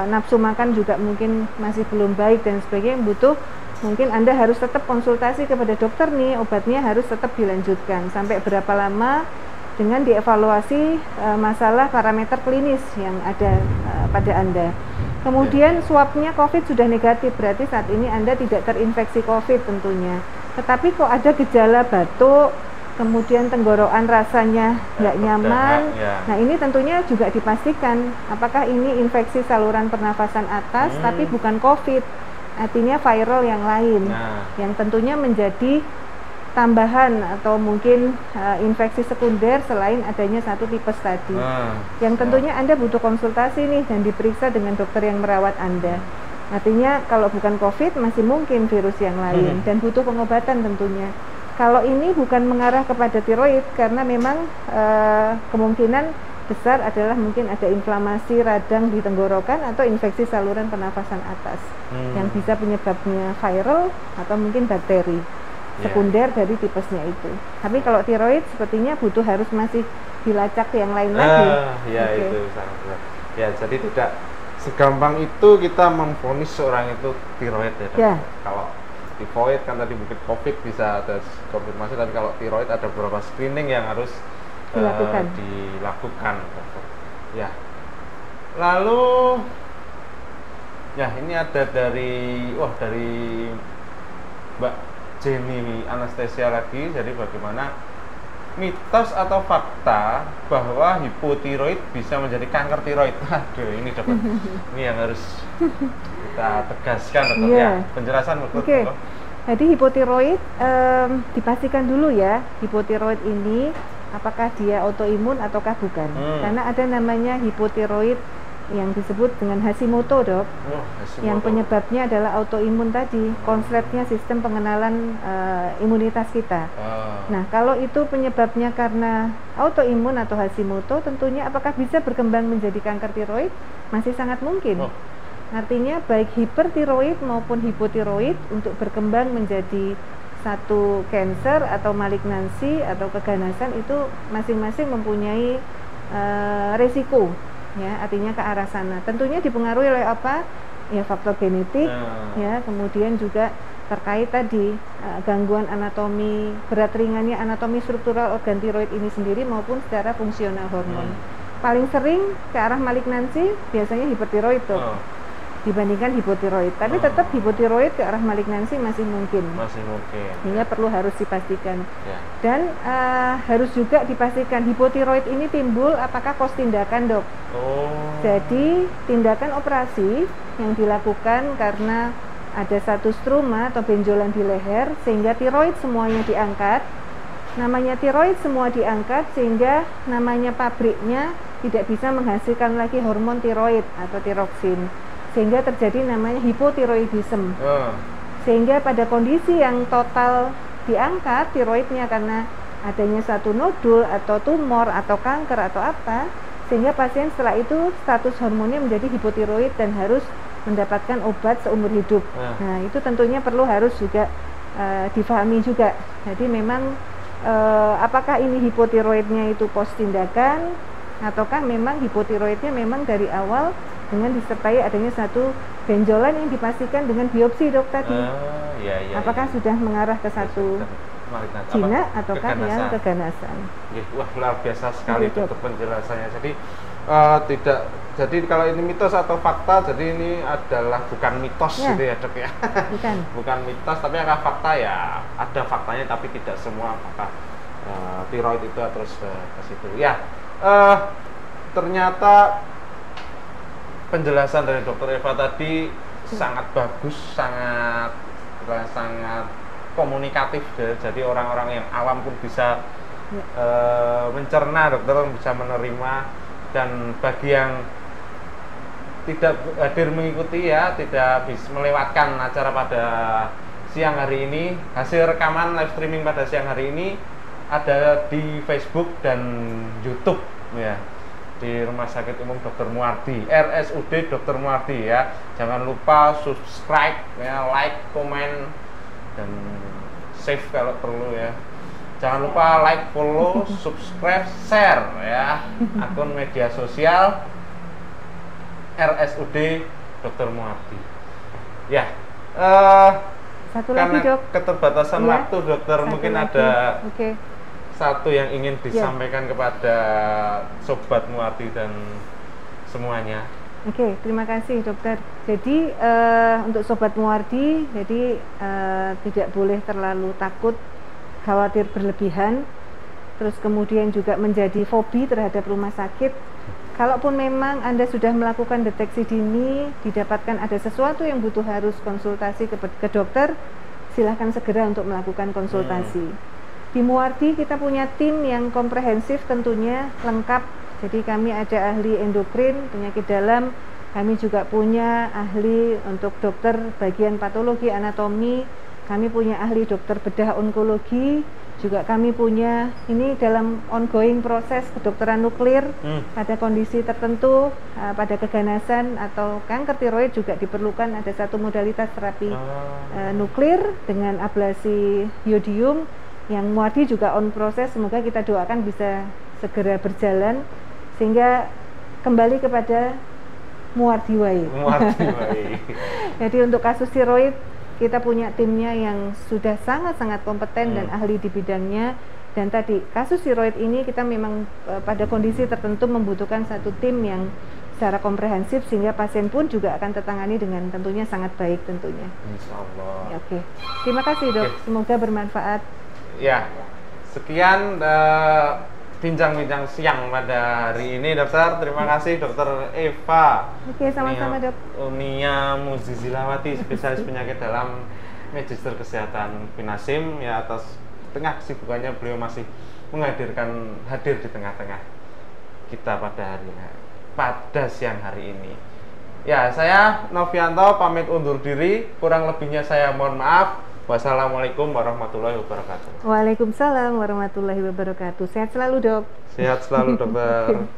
[SPEAKER 2] nafsu makan juga mungkin masih belum baik dan sebagainya, butuh mungkin Anda harus tetap konsultasi kepada dokter nih, obatnya harus tetap dilanjutkan sampai berapa lama dengan dievaluasi masalah parameter klinis yang ada pada Anda. Kemudian swabnya COVID sudah negatif, berarti saat ini Anda tidak terinfeksi COVID tentunya. Tetapi kok ada gejala batuk, kemudian tenggorokan rasanya nggak nyaman. Nah ini tentunya juga dipastikan apakah ini infeksi saluran pernafasan atas tapi bukan COVID, artinya viral yang lain, yang tentunya menjadi tambahan atau mungkin infeksi sekunder selain adanya satu tipes tadi, yang tentunya Anda butuh konsultasi nih dan diperiksa dengan dokter yang merawat Anda. Artinya kalau bukan COVID masih mungkin virus yang lain dan butuh pengobatan tentunya. Kalau ini bukan mengarah kepada tiroid, karena memang kemungkinan besar adalah mungkin ada inflamasi radang di tenggorokan atau infeksi saluran pernafasan atas yang bisa penyebabnya viral atau mungkin bakteri sekunder dari tipesnya itu. Tapi kalau tiroid sepertinya butuh harus masih dilacak yang lain lagi.
[SPEAKER 1] Itu sangat benar. Ya, jadi tidak segampang itu kita memvonis seorang itu tiroid ya. Kalau tifoid kan tadi mungkin COVID bisa ada konfirmasi, tapi kalau tiroid ada beberapa screening yang harus dilakukan. Ya. Lalu ya ini ada dari Mbak Jenny Anastasia lagi. Jadi bagaimana mitos atau fakta bahwa hipotiroid bisa menjadi kanker tiroid? Aduh, ini dokter, ini yang harus kita tegaskan dokter ya. Penjelasan dokter.
[SPEAKER 2] Oke. Jadi hipotiroid dipastikan dulu ya, hipotiroid ini apakah dia autoimun ataukah bukan? Karena ada namanya hipotiroid yang disebut dengan Hashimoto, dok.
[SPEAKER 1] Hashimoto.
[SPEAKER 2] Yang penyebabnya adalah autoimun tadi, konsletnya sistem pengenalan imunitas kita. Nah, kalau itu penyebabnya karena autoimun atau Hashimoto, tentunya apakah bisa berkembang menjadi kanker tiroid? Masih sangat mungkin. Artinya baik hipertiroid maupun hipotiroid untuk berkembang menjadi satu cancer atau malignansi atau keganasan itu masing-masing mempunyai resiko. Ya, artinya ke arah sana. Tentunya dipengaruhi oleh apa? Ya, faktor genetik, ya, kemudian juga terkait tadi gangguan anatomi, berat ringannya anatomi struktural organ tiroid ini sendiri maupun secara fungsional hormon. Paling sering ke arah malignansi biasanya hipertiroid tuh. Dibandingkan hipotiroid, tapi tetap hipotiroid ke arah malignansi masih mungkin. Sehingga harus dipastikan. Dan harus juga dipastikan hipotiroid ini timbul apakah kos tindakan, dok. Jadi tindakan operasi yang dilakukan karena ada satu struma atau benjolan di leher sehingga tiroid semuanya diangkat. Namanya tiroid semua diangkat sehingga namanya pabriknya tidak bisa menghasilkan lagi hormon tiroid atau tiroksin. Sehingga terjadi namanya hipotiroidisme. Sehingga pada kondisi yang total diangkat tiroidnya karena adanya satu nodul atau tumor atau kanker atau apa, sehingga pasien setelah itu status hormonnya menjadi hipotiroid dan harus mendapatkan obat seumur hidup. Nah, itu tentunya harus juga difahami juga. Jadi memang apakah ini hipotiroidnya itu pos tindakan ataukah memang hipotiroidnya memang dari awal dengan disertai adanya satu benjolan yang dipastikan dengan biopsi, dok, tadi. Apakah sudah mengarah ke satu jinak ataukah yang keganasan?
[SPEAKER 1] Wah, luar biasa sekali dokter penjelasannya. Jadi jadi kalau ini mitos atau fakta, jadi ini adalah bukan mitos gitu ya, dok ya. Bukan mitos, tapi agak fakta ya. Ada faktanya tapi tidak semua apakah tiroid itu terus ke situ. Ya, ternyata penjelasan dari dokter Eva tadi sangat bagus, sangat komunikatif. Jadi orang-orang yang awam pun bisa mencerna, dokter bisa menerima. Dan bagi yang tidak hadir mengikuti ya, tidak bisa melewatkan acara pada siang hari ini, hasil rekaman live streaming pada siang hari ini ada di Facebook dan YouTube ya, di Rumah Sakit Umum Dr. Muardi, RSUD Dr. Muardi ya. Jangan lupa subscribe ya, like, komen, dan save kalau perlu ya. Jangan lupa like, follow, subscribe, share ya akun media sosial RSUD Dr. Muardi. Ya,
[SPEAKER 2] satu
[SPEAKER 1] karena
[SPEAKER 2] lagi, dok,
[SPEAKER 1] keterbatasan waktu, dokter, mungkin lagi ada satu yang ingin disampaikan kepada Sobat Muardi dan semuanya.
[SPEAKER 2] Terima kasih, dokter. Jadi untuk Sobat Muardi, jadi tidak boleh terlalu takut, khawatir berlebihan, terus kemudian juga menjadi fobi terhadap rumah sakit. Kalaupun memang Anda sudah melakukan deteksi dini, didapatkan ada sesuatu yang butuh harus konsultasi ke dokter, silahkan segera untuk melakukan konsultasi. Di Muardi kita punya tim yang komprehensif, tentunya lengkap. Jadi kami ada ahli endokrin, penyakit dalam, kami juga punya ahli untuk dokter bagian patologi anatomi, kami punya ahli dokter bedah onkologi, juga kami punya ini dalam ongoing proses kedokteran nuklir pada kondisi tertentu, pada keganasan atau kanker tiroid juga diperlukan ada satu modalitas terapi nuklir dengan ablasi yodium yang Muardi juga on proses. Semoga kita doakan bisa segera berjalan sehingga kembali kepada Muardi wae. Jadi untuk kasus tiroid kita punya timnya yang sudah sangat-sangat kompeten dan ahli di bidangnya. Dan tadi kasus tiroid ini kita memang pada kondisi tertentu membutuhkan satu tim yang secara komprehensif sehingga pasien pun juga akan tertangani dengan tentunya sangat baik tentunya.
[SPEAKER 1] Insya Allah.
[SPEAKER 2] Terima kasih, dok. Semoga bermanfaat.
[SPEAKER 1] Ya, Sekian bincang-bincang siang pada hari ini, dokter. Terima kasih, dokter Eva.
[SPEAKER 2] Oke, sama-sama, dok.
[SPEAKER 1] Unia Muzizilawati, spesialis penyakit dalam Magister Kesehatan Pinasim. Ya, atas tengah kesibukannya beliau masih hadir di tengah-tengah kita pada siang hari ini. Ya, saya Novianto pamit undur diri. Kurang lebihnya saya mohon maaf. Wassalamualaikum warahmatullahi wabarakatuh.
[SPEAKER 2] Waalaikumsalam warahmatullahi wabarakatuh. Sehat selalu, dok.
[SPEAKER 1] Sehat selalu, dokter.